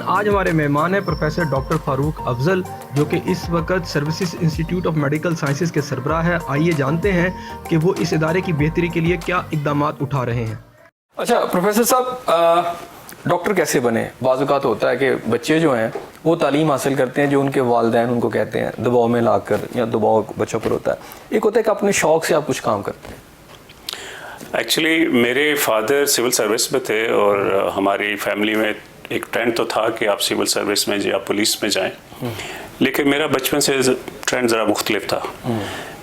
आज हमारे मेहमान हैं प्रोफेसर डॉक्टर फारूक अफजल, जो कि इस वक्त services institute of medical sciences के सरबराह है। आइए जानते हैं कि वो इस इदारे की बेहतरी के लिए क्या इकदाम उठा रहे हैं। अच्छा प्रोफेसर साहब, डॉक्टर कैसे बने? बाज़ औक़ात होता है कि बच्चे जो हैं वो तालीम हासिल करते हैं जो उनके वालिदैन उनको कहते हैं, दबाव में लाकर, या दबाव बच्चों पर होता है। एक होता है कि अपने शौक़ से आप कुछ काम करते हैं। एक्चुअली मेरे फादर सिविल सर्विस में थे और हमारी फैमिली में एक ट्रेंड तो था कि आप सिविल सर्विस में या पुलिस में जाएं, लेकिन मेरा बचपन से ट्रेंड ज़रा मुख्तलिफ था,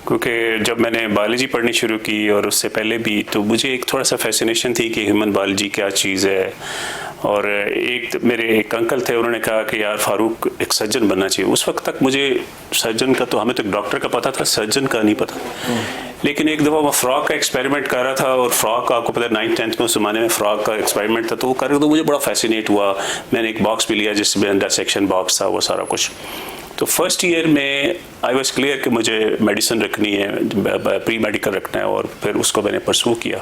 क्योंकि जब मैंने बायोलॉजी पढ़नी शुरू की और उससे पहले भी, तो मुझे एक थोड़ा सा फैसिनेशन थी कि ह्यूमन बायोलॉजी क्या चीज़ है। और मेरे एक अंकल थे, उन्होंने कहा कि यार फारूक एक सर्जन बनना चाहिए। उस वक्त तक मुझे सर्जन का तो, हमें तो डॉक्टर का पता था, सर्जन का नहीं पता। लेकिन एक दफ़ा मैं फ्रॉक का एक्सपेरिमेंट कर रहा था, और फ्रॉक आपको पता है 9th-10th में उस ज़माने में फ्रॉक का एक्सपेरिमेंट था, तो वो कर तो मुझे बड़ा फैसिनेट हुआ। मैंने एक बॉक्स भी लिया जिसमें अंदर सेक्शन बॉक्स था, वो सारा कुछ। तो फर्स्ट ईयर में आई वॉज क्लियर कि मुझे मेडिसिन रखनी है, प्री मेडिकल रखना है, और फिर उसको मैंने परसू किया।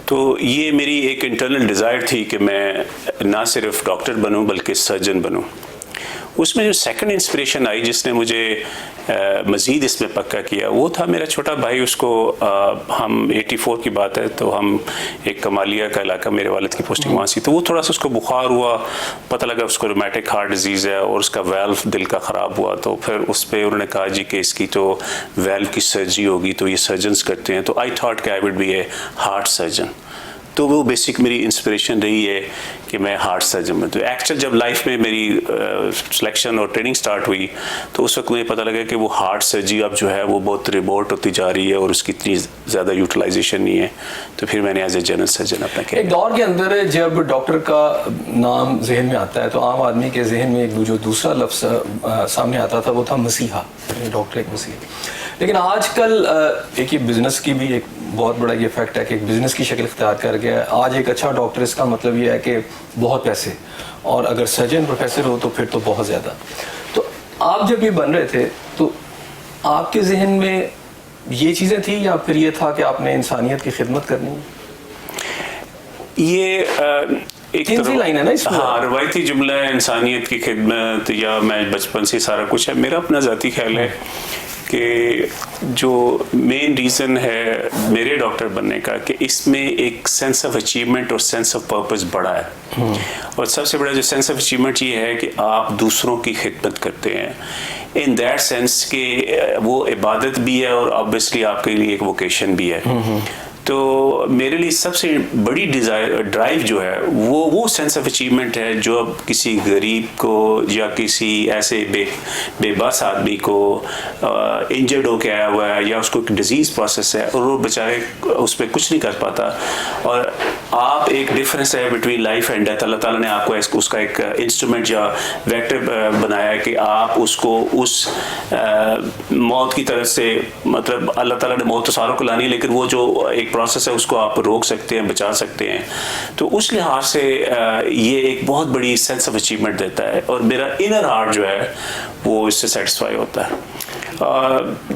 तो ये मेरी एक इंटरनल डिज़ायर थी कि मैं ना सिर्फ डॉक्टर बनूं बल्कि सर्जन बनूं। उसमें जो सेकंड इंस्पिरेशन आई जिसने मुझे मज़ीद इसमें पक्का किया, वो था मेरा छोटा भाई। उसको हम 84 की बात है, तो हम एक कमालिया का इलाका, मेरे वालिद की पोस्टिंग वहाँ सी, तो वो थोड़ा सा उसको बुखार हुआ, पता लगा उसको रोमैटिक हार्ट डिजीज़ है और उसका वेल्व दिल का ख़राब हुआ। तो फिर उस पर उन्होंने कहा जी कि इसकी तो वेल्व की सर्जरी होगी, तो ये सर्जन्स करते हैं। तो आई थॉट कि I would be A heart surgeon. तो वो बेसिक मेरी इंस्पिरेशन रही है कि मैं हार्ट सर्जन बनूं। तो एक्चुअल जब लाइफ में मेरी सिलेक्शन और ट्रेनिंग स्टार्ट हुई, तो उस वक्त मुझे पता लगा कि वो हार्ट सर्जरी अब जो है वो बहुत रिमोट होती जा रही है और उसकी इतनी ज़्यादा यूटिलाइजेशन नहीं है। तो फिर मैंने एज ए जनरल सर्जन अपना किया। एक दौर के अंदर जब डॉक्टर का नाम जहन में आता है, तो आम आदमी के जहन में एक जो दूसरा लफ्ज़ सामने आता था वो था मसीहा, डॉक्टर एक मसीहा। लेकिन आजकल एक ये बिज़नेस की भी एक बहुत बड़ा ये फैक्ट है कि एक बिज़नेस की शक्ल इख्तियार कर गया है। आज एक अच्छा डॉक्टर, इसका मतलब ये है कि बहुत पैसे, और अगर सर्जन प्रोफेसर हो तो फिर तो बहुत ज़्यादा। तो आप जब ये बन रहे थे तो आपके जहन में ये चीज़ें थी, या फिर ये था कि आपने इंसानियत की खिदमत करनी है? ये एक लाइन है ना इसमें। हाँ, रवायती जुमला है इंसानियत की खिदमत, या मैं बचपन से सारा कुछ है। मेरा अपना ज़ाती ख्याल है कि जो मेन रीज़न है मेरे डॉक्टर बनने का, कि इसमें एक सेंस ऑफ अचीवमेंट और सेंस ऑफ पर्पस बड़ा है। और सबसे बड़ा जो सेंस ऑफ अचीवमेंट ये है कि आप दूसरों की खिदमत करते हैं। इन दैट सेंस कि वो इबादत भी है और ऑब्वियसली आपके लिए एक वोकेशन भी है। तो मेरे लिए सबसे बड़ी ड्राइव जो है वो सेंस ऑफ अचीवमेंट है, जो अब किसी गरीब को या किसी ऐसे बेबस आदमी को इंजर्ड होके आया हुआ है, या उसको एक डिजीज़ प्रोसेस है और वो बेचारे उस पर कुछ नहीं कर पाता, और आप एक डिफरेंस है बिटवीन लाइफ एंड डेथ। अल्लाह ताला ने आपको उसका एक इंस्ट्रूमेंट या वेक्टर बनाया है कि आप उसको उस मौत की तरफ से, मतलब अल्लाह ताला ने मौत तो सारों को लानी है, लेकिन वो जो एक प्रोसेस है उसको आप रोक सकते हैं, बचा सकते हैं। तो उस लिहाज से ये एक बहुत बड़ी सेंस ऑफ अचीवमेंट देता है, और मेरा इनर हार्ट जो है वो इससे सेटिस्फाई होता है।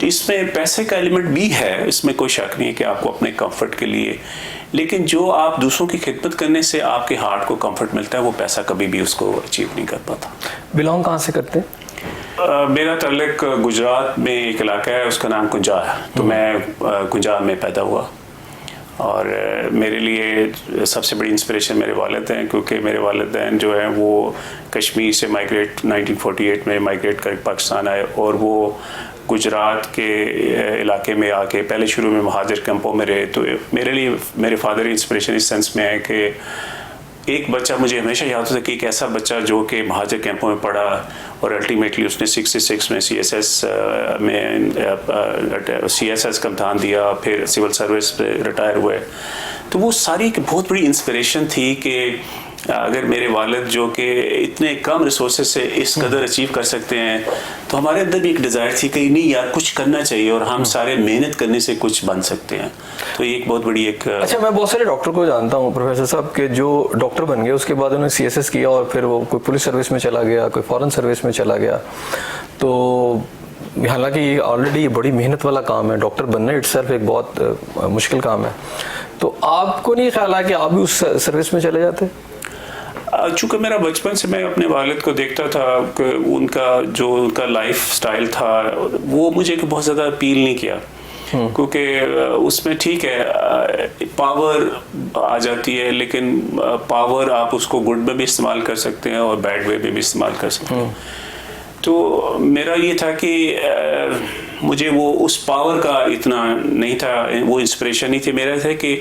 इसमें पैसे का एलिमेंट भी है, इसमें कोई शक नहीं है कि आपको अपने कंफर्ट के लिए, लेकिन जो आप दूसरों की खिदमत करने से आपके हार्ट को कंफर्ट मिलता है, वो पैसा कभी भी उसको अचीव नहीं कर पाता। बिलोंग कहाँ से करते हैं? मेरा तल्लुक गुजरात में एक इलाका है, उसका नाम कुंजा है। तो मैं कुंजा में पैदा हुआ, और मेरे लिए सबसे बड़ी इंस्पिरेशन मेरे वालिद हैं, क्योंकि मेरे वालिदैन जो हैं वो कश्मीर से 1948 में माइग्रेट कर पाकिस्तान आए, और वो गुजरात के इलाके में आके पहले शुरू में महाजिर कैंपों में रहे। तो मेरे लिए मेरे फादर इंस्पिरेशन इस सेंस में है कि एक बच्चा, मुझे हमेशा याद होता है कि एक ऐसा बच्चा जो कि महाजिर कैंपों में पढ़ा और अल्टीमेटली उसने 66 में CSS का इम्तहान दिया, फिर सिविल सर्विस पे रिटायर हुए। तो वो सारी एक बहुत बड़ी इंस्पिरेशन थी कि अगर मेरे वालिद जो कि इतने कम रिसोर्सेज से इस कदर अचीव कर सकते हैं, तो हमारे अंदर भी एक डिज़ायर थी कि नहीं यार कुछ करना चाहिए, और हम सारे मेहनत करने से कुछ बन सकते हैं। तो ये एक बहुत बड़ी एक अच्छा, मैं बहुत सारे डॉक्टर को जानता हूँ प्रोफेसर साहब के जो डॉक्टर बन गए, उसके बाद उन्होंने CSS किया और फिर वो कोई पुलिस सर्विस में चला गया, कोई फॉरेन सर्विस में चला गया। तो हालांकि ये ऑलरेडी बड़ी मेहनत वाला काम है, डॉक्टर बनना इटसेल्फ एक बहुत मुश्किल काम है। तो आपको नहीं ख्याल है कि आप भी उस सर्विस में चले जाते? चूँकि मेरा बचपन से मैं अपने वालिद को देखता था कि उनका लाइफ स्टाइल था वो मुझे बहुत ज़्यादा अपील नहीं किया, क्योंकि उसमें ठीक है पावर आ जाती है, लेकिन पावर आप उसको गुड में भी इस्तेमाल कर सकते हैं और बैड वे में भी इस्तेमाल कर सकते हैं। तो मेरा ये था कि मुझे वो उस पावर का इतना नहीं था, वो इंस्पिरेशन नहीं थी। मेरा था कि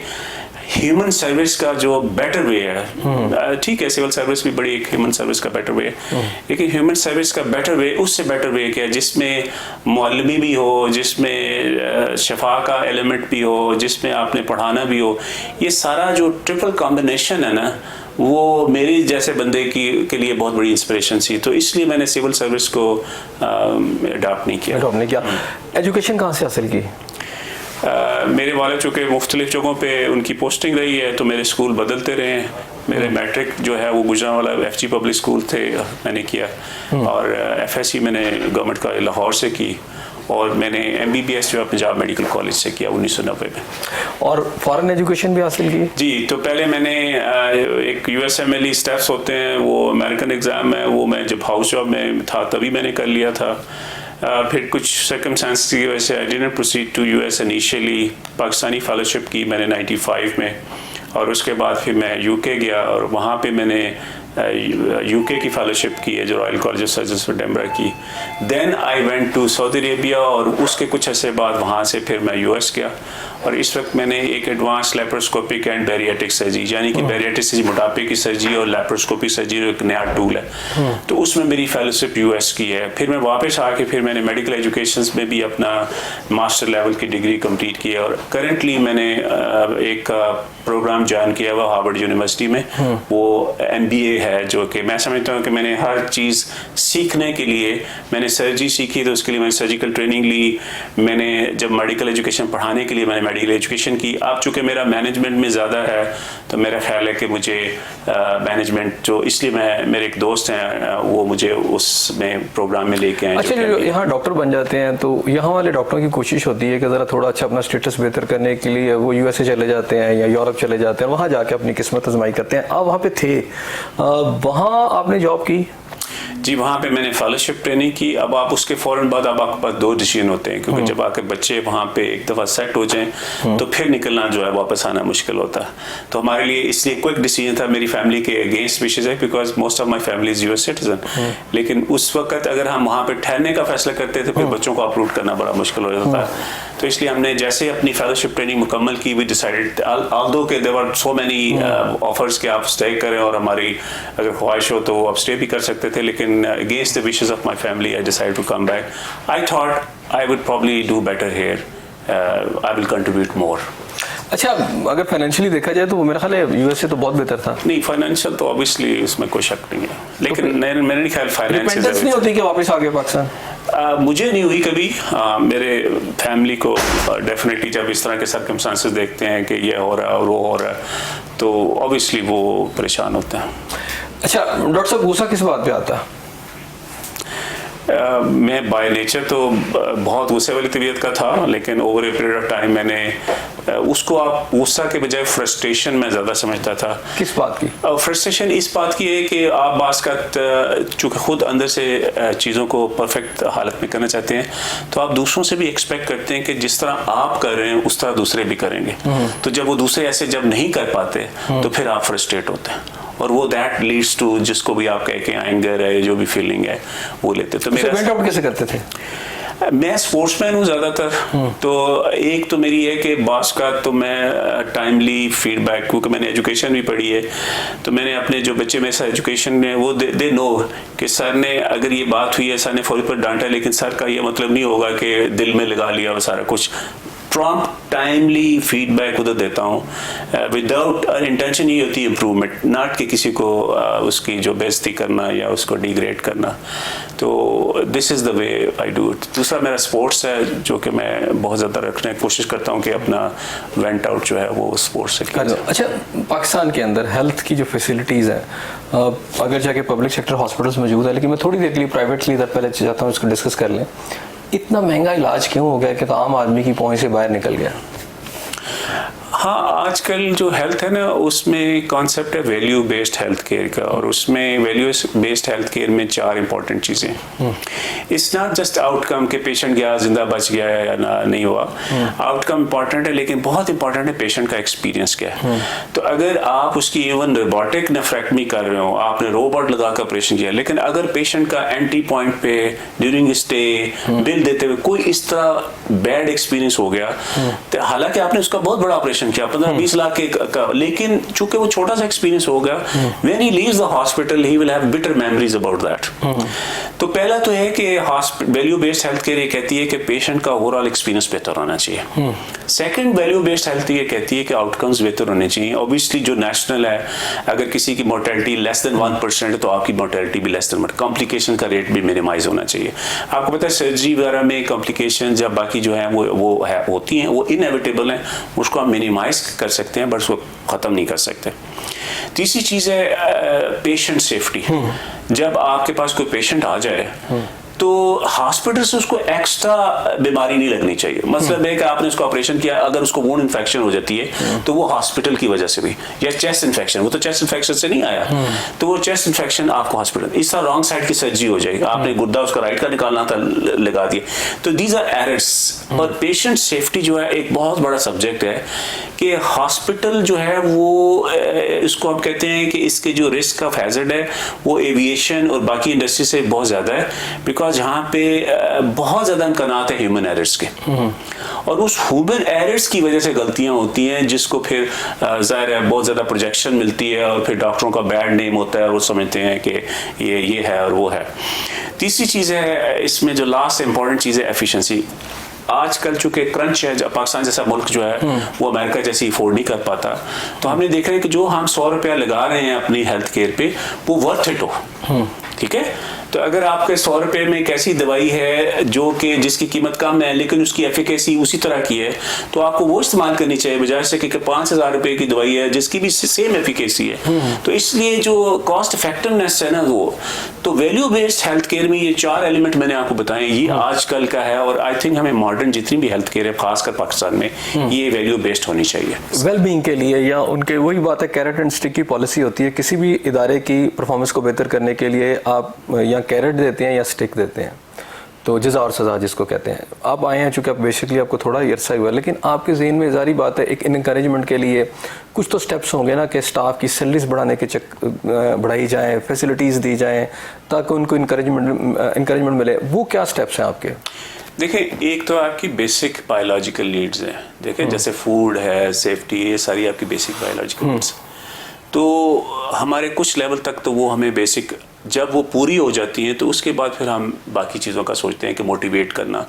ह्यूमन सर्विस का जो बेटर वे है, ठीक है सिविल सर्विस भी बड़ी एक ह्यूमन सर्विस का बेटर वे है, लेकिन ह्यूमन सर्विस का बेटर वे उससे बेटर वे क्या है जिसमें मौलवी भी हो, जिसमें शफा का एलिमेंट भी हो, जिसमें आपने पढ़ाना भी हो। ये सारा जो ट्रिपल कॉम्बिनेशन है ना, वो मेरे जैसे बंदे के लिए बहुत बड़ी इंस्पिरेशन थी। तो इसलिए मैंने सिविल सर्विस को अडॉप्ट नहीं किया। एजुकेशन कहाँ से हासिल की? मेरे वाले चूँकि मुख्तलिफ जगहों पे उनकी पोस्टिंग रही है, तो मेरे स्कूल बदलते रहे हैं। मेरे मैट्रिक जो है वो गुजरांवाला FG पब्लिक स्कूल थे, मैंने किया, और FSC मैंने गवर्नमेंट का लाहौर से की, और मैंने MBBS जो है पंजाब मेडिकल कॉलेज से किया 1990 में। और फॉरेन एजुकेशन भी हासिल की? जी, तो पहले मैंने एक USMLE स्टेप्स होते हैं, वो अमेरिकन एग्ज़ाम है, वो मैं जब हाउस जॉब में था तभी मैंने कर लिया था। फिर कुछ सर्कमस्टेंसेस की वजह से I didn't proceed to US initially. Pakistani fellowship की मैंने 95 में, और उसके बाद फिर मैं UK गया और वहाँ पे मैंने UK की फेलोशिप की है जो royal college of surgeons for डेमरा की। Then I went to Saudi Arabia, और उसके कुछ अर्से बाद वहाँ से फिर मैं US गया, और इस वक्त मैंने एक advance laparoscopic and bariatric surgery, यानी कि बैरिएट्रिक सर्जरी मोटापे की सर्जरी और लैप्रोस्कोपिक सर्जरी एक नया टूल है, तो उसमें मेरी फेलोशिप US की है। फिर मैं वापस आके फिर मैंने मेडिकल एजुकेशन में भी अपना मास्टर लेवल की डिग्री कंप्लीट की है, और करेंटली मैंने एक प्रोग्राम ज्वाइन किया हुआ हार्वर्ड यूनिवर्सिटी में, वो MBA है, जो कि मैं समझता हूँ कि मैंने हर चीज़ सीखने के लिए, मैंने सर्जरी सीखी तो उसके लिए मैंने सर्जिकल ट्रेनिंग ली, मैंने जब मेडिकल एजुकेशन पढ़ाने के लिए मैंने मेडिकल एजुकेशन की। अब चूँकि मेरा मैनेजमेंट में ज़्यादा है, तो मेरा ख्याल है कि मुझे मैनेजमेंट जो, इसलिए मेरे एक दोस्त हैं वो मुझे उसमें प्रोग्राम में लेके आए। अच्छा, जो यहाँ डॉक्टर बन जाते हैं तो यहाँ वाले डॉक्टरों की कोशिश होती है कि ज़रा थोड़ा अच्छा अपना स्टेटस बेहतर करने के लिए वो USA चले जाते हैं या यूरोप चले जाते हैं, वहाँ जाके अपनी किस्मत आजमाई करते हैं। आप वहाँ पे थे, वहाँ आपने जॉब की? जी, वहाँ पे मैंने फेलोशिप ट्रेनिंग की। अब आप उसके फ़ौरन बाद अब आपके पास दो डिसीजन होते हैं, क्योंकि जब आके बच्चे वहाँ पे एक दफ़ा सेट हो जाएं तो फिर निकलना जो है वापस आना मुश्किल होता है। तो हमारे लिए इसलिए क्विक डिसीजन था, मेरी फैमिली के अगेंस्ट विशेष है, because most of my family is US citizen. लेकिन उस वक्त अगर हम वहाँ पर ठहरने का फैसला करते थे, फिर बच्चों को अपरूट करना बड़ा मुश्किल हो जाता है। तो इसलिए हमने जैसे अपनी फेलोशिप ट्रेनिंग मुकम्मल की, वी डिसाइडेड, ऑल्दो के there were so many offers कि आप स्टे करें और हमारी अगर ख्वाहिश हो तो आप स्टे भी कर सकते थे, लेकिन against the wishes of my family I decide to come back. I thought I would probably do better here, I will contribute more. अच्छा, अगर फाइनेंशियली देखा जाए तो मेरा ख्याल है USA तो बहुत बेहतर था। नहीं, फाइनेंशियल तो ऑब्वियसली उसमें कोई शक नहीं है, लेकिन मेरे ख्याल फाइनेंस नहीं होती कि वापस आ गए पाकिस्तान? मुझे नहीं हुई कभी। मेरे फैमिली को डेफिनेटली जब इस तरह के सर्कमस्टांसेस देखते हैं कि ये हो रहा है और वो हो रहा है, तो ऑब्वियसली वो परेशान होते हैं। अच्छा डॉक्टर साहब, गुस्सा किस बात पे आता है? मैं बाय नेचर तो बहुत गुस्से वाली तबीयत का था, लेकिन over a period of time मैंने उसको, आप गुस्सा के बजाय फ्रस्ट्रेशन में ज़्यादा समझता था। किस बात की? फ्रस्ट्रेशन इस बात की है कि आप बास का चूँकि खुद अंदर से चीज़ों को परफेक्ट हालत में करना चाहते हैं, तो आप दूसरों से भी एक्सपेक्ट करते हैं कि जिस तरह आप कर रहे हैं उस तरह दूसरे भी करेंगे। तो जब वो दूसरे ऐसे जब नहीं कर पाते तो फिर आप फ्रस्ट्रेट होते हैं, और वो दैट लीड्स टू, जिसको भी आप कह के एंगर है, जो भी फीलिंग है वो लेते। तो मेरा वेंट आउट कैसे करते थे? मैं स्पोर्ट्समैन हूँ ज़्यादातर, तो एक तो मेरी है कि बास का तो मैं टाइमली फीडबैक, क्योंकि मैंने एजुकेशन भी पढ़ी है, तो मैंने अपने जो बच्चे मेरे साथ एजुकेशन में वो दे नो कि सर ने अगर ये बात हुई है, सर ने फौरी पर डांटा, लेकिन सर का ये मतलब नहीं होगा कि दिल में लगा लिया और सारा कुछ। प्रॉम्प्ट टाइमली फीडबैक उधर देता हूँ, विदाउट इंटेंशन ही होती है इम्प्रूवमेंट, नॉट कि किसी को उसकी जो बेइज्जती करना या उसको डिग्रेड करना। तो this is the way I do it. दूसरा मेरा स्पोर्ट्स है, जो कि मैं बहुत ज़्यादा रखने की कोशिश करता हूँ कि अपना वेंट आउट जो है वो स्पोर्ट्स से किया जाए। अच्छा, पाकिस्तान के अंदर हेल्थ की जो फैसिलिटीज़ हैं, अगर जाके पब्लिक सेक्टर हॉस्पिटल्स मौजूद है, लेकिन मैं थोड़ी देर के लिए प्राइवेटली इधर पहले चाहता हूँ इसको डिस्कस कर लें। इतना महंगा इलाज क्यों हो गया कि आम आदमी की पहुंच से बाहर निकल गया? हाँ, आजकल जो हेल्थ है ना उसमें कॉन्सेप्ट है वैल्यू बेस्ड हेल्थ केयर का, और उसमें वैल्यू बेस्ड हेल्थ केयर में 4 इंपॉर्टेंट चीज़ें। इट्स नॉट जस्ट आउटकम के पेशेंट गया जिंदा बच गया या ना नहीं हुआ, आउटकम इंपॉर्टेंट है लेकिन बहुत इंपॉर्टेंट है पेशेंट का एक्सपीरियंस क्या है। तो अगर आप उसकी इवन रोबोटिक नेफ्रेक्टमी कर रहे हो, आपने रोबोट लगा कर ऑपरेशन किया, लेकिन अगर पेशेंट का एंट्री पॉइंट पे ड्यूरिंग स्टे बिल देते हुए कोई इस तरह बैड एक्सपीरियंस हो गया, तो हालांकि आपने उसका बहुत बड़ा ऑपरेशन किया 15-20 लाख के, लेकिन चूंकि वो छोटा सा एक्सपीरियंस हो गया, when he leaves the hospital he will have bitter memories about that. तो पहला तो है कि वैल्यू बेस्ड हेल्थ केयर ये कहती है कि पेशेंट का ओवरऑल एक्सपीरियंस बेहतर होना चाहिए। सेकंड, वैल्यू बेस्ड हेल्थ ये कहती है कि आउटकम्स बेहतर होने चाहिए। ऑब्वियसली जो नेशनल है, अगर किसी की मोर्टेलिटी लेस देन 1% है तो आपकी मोर्टेलिटी भी लेस देन, कॉम्प्लिकेशन का रेट भी मिनिमाइज होना चाहिए। आपको पता है सर्जरी वगैरह में कॉम्प्लिकेशन जब बाकी जो है वो होती हैं, वो इनएविटेबल हैं, उसको हम मिनिमाइज कर सकते हैं बट उसको ख़त्म नहीं कर सकते। तीसरी चीज़ है पेशेंट सेफ्टी। जब आपके पास कोई पेशेंट आ जाए तो हॉस्पिटल से उसको एक्स्ट्रा बीमारी नहीं लगनी चाहिए। मतलब है कि आपने उसको ऑपरेशन किया, अगर उसको वुंड इन्फेक्शन हो जाती है तो वो हॉस्पिटल की वजह से भी, या चेस्ट इन्फेक्शन, वो तो चेस्ट इन्फेक्शन से नहीं आया, तो वो चेस्ट इन्फेक्शन आपको हॉस्पिटल, इस तरह रॉन्ग साइड की सर्जरी हो जाएगी, आपने गुर्दा उसका राइट का निकालना था लगा दिया, तो दीज आर एरर्स। और पेशेंट सेफ्टी जो है एक बहुत बड़ा सब्जेक्ट है कि हॉस्पिटल जो है वो इसको हम कहते हैं कि इसके जो रिस्क ऑफ हैजर्ड है वो एविएशन और बाकी इंडस्ट्री से बहुत ज़्यादा है, बिकॉज जहाँ पे बहुत ज़्यादा इम्कानात है ह्यूमन एरर्स के, और उस ह्यूमन एरर्स की वजह से गलतियाँ होती हैं, जिसको फिर ज़ाहिर है बहुत ज़्यादा प्रोजेक्शन मिलती है और फिर डॉक्टरों का बैड नेम होता है, वो समझते हैं कि ये है और वो है। तीसरी चीज़ है इसमें जो लास्ट इंपॉर्टेंट चीज़ है एफिशिएंसी। आजकल चूंकि क्रंच है, पाकिस्तान जैसा मुल्क जो है वो अमेरिका जैसी अफोर्ड नहीं कर पाता, तो हमने देखा है कि जो हम 100 रुपया लगा रहे हैं अपनी हेल्थ केयर पे वो वर्थ इट हो। ठीक है, तो अगर आपके 100 रुपये में एक ऐसी दवाई है जो कि जिसकी कीमत कम है लेकिन उसकी एफिकेसी उसी तरह की है, तो आपको वो इस्तेमाल करनी चाहिए बजाय से कि 5,000 रुपये की दवाई है जिसकी भी सेम एफिकेसी है। तो इसलिए जो कॉस्ट इफेक्टिवनेस है ना, वो तो वैल्यू बेस्ड हेल्थ केयर में ये 4 एलिमेंट मैंने आपको बताए, ये आजकल का है, और आई थिंक हमें मॉडर्न जितनी भी हेल्थ केयर है खासकर पाकिस्तान में ये वैल्यू बेस्ड होनी चाहिए वेलबींग के लिए। या उनके वही बात है, कैरेट एंड स्टिक की पॉलिसी होती है, किसी भी इदारे की परफॉर्मेंस को बेहतर करने के लिए आप या कैरेट देते हैं या स्टिक देते हैं, तो जज़ा और सज़ा जिसको कहते हैं। आप आए हैं चूँकि आप बेसिकली आपको थोड़ा अरसा हुआ, लेकिन आपके ज़हन में जारी बात है एक इनकरेजमेंट के लिए कुछ तो स्टेप्स होंगे ना कि स्टाफ की सैलरीज बढ़ाने के बढ़ाई जाएँ, फैसिलिटीज़ दी जाएँ ताकि उनको इनकरेजमेंट मिले। वो क्या स्टेप्स हैं आपके? देखिए, एक तो आपकी बेसिक बायोलॉजिकल नीड्स हैं, देखें जैसे फूड है, सेफ्टी, ये सारी आपकी बेसिक बायोलॉजिकल नीड्स। तो हमारे कुछ लेवल तक तो वो हमें बेसिक, जब वो पूरी हो जाती हैं तो उसके बाद फिर हम बाकी चीज़ों का सोचते हैं कि मोटिवेट करना,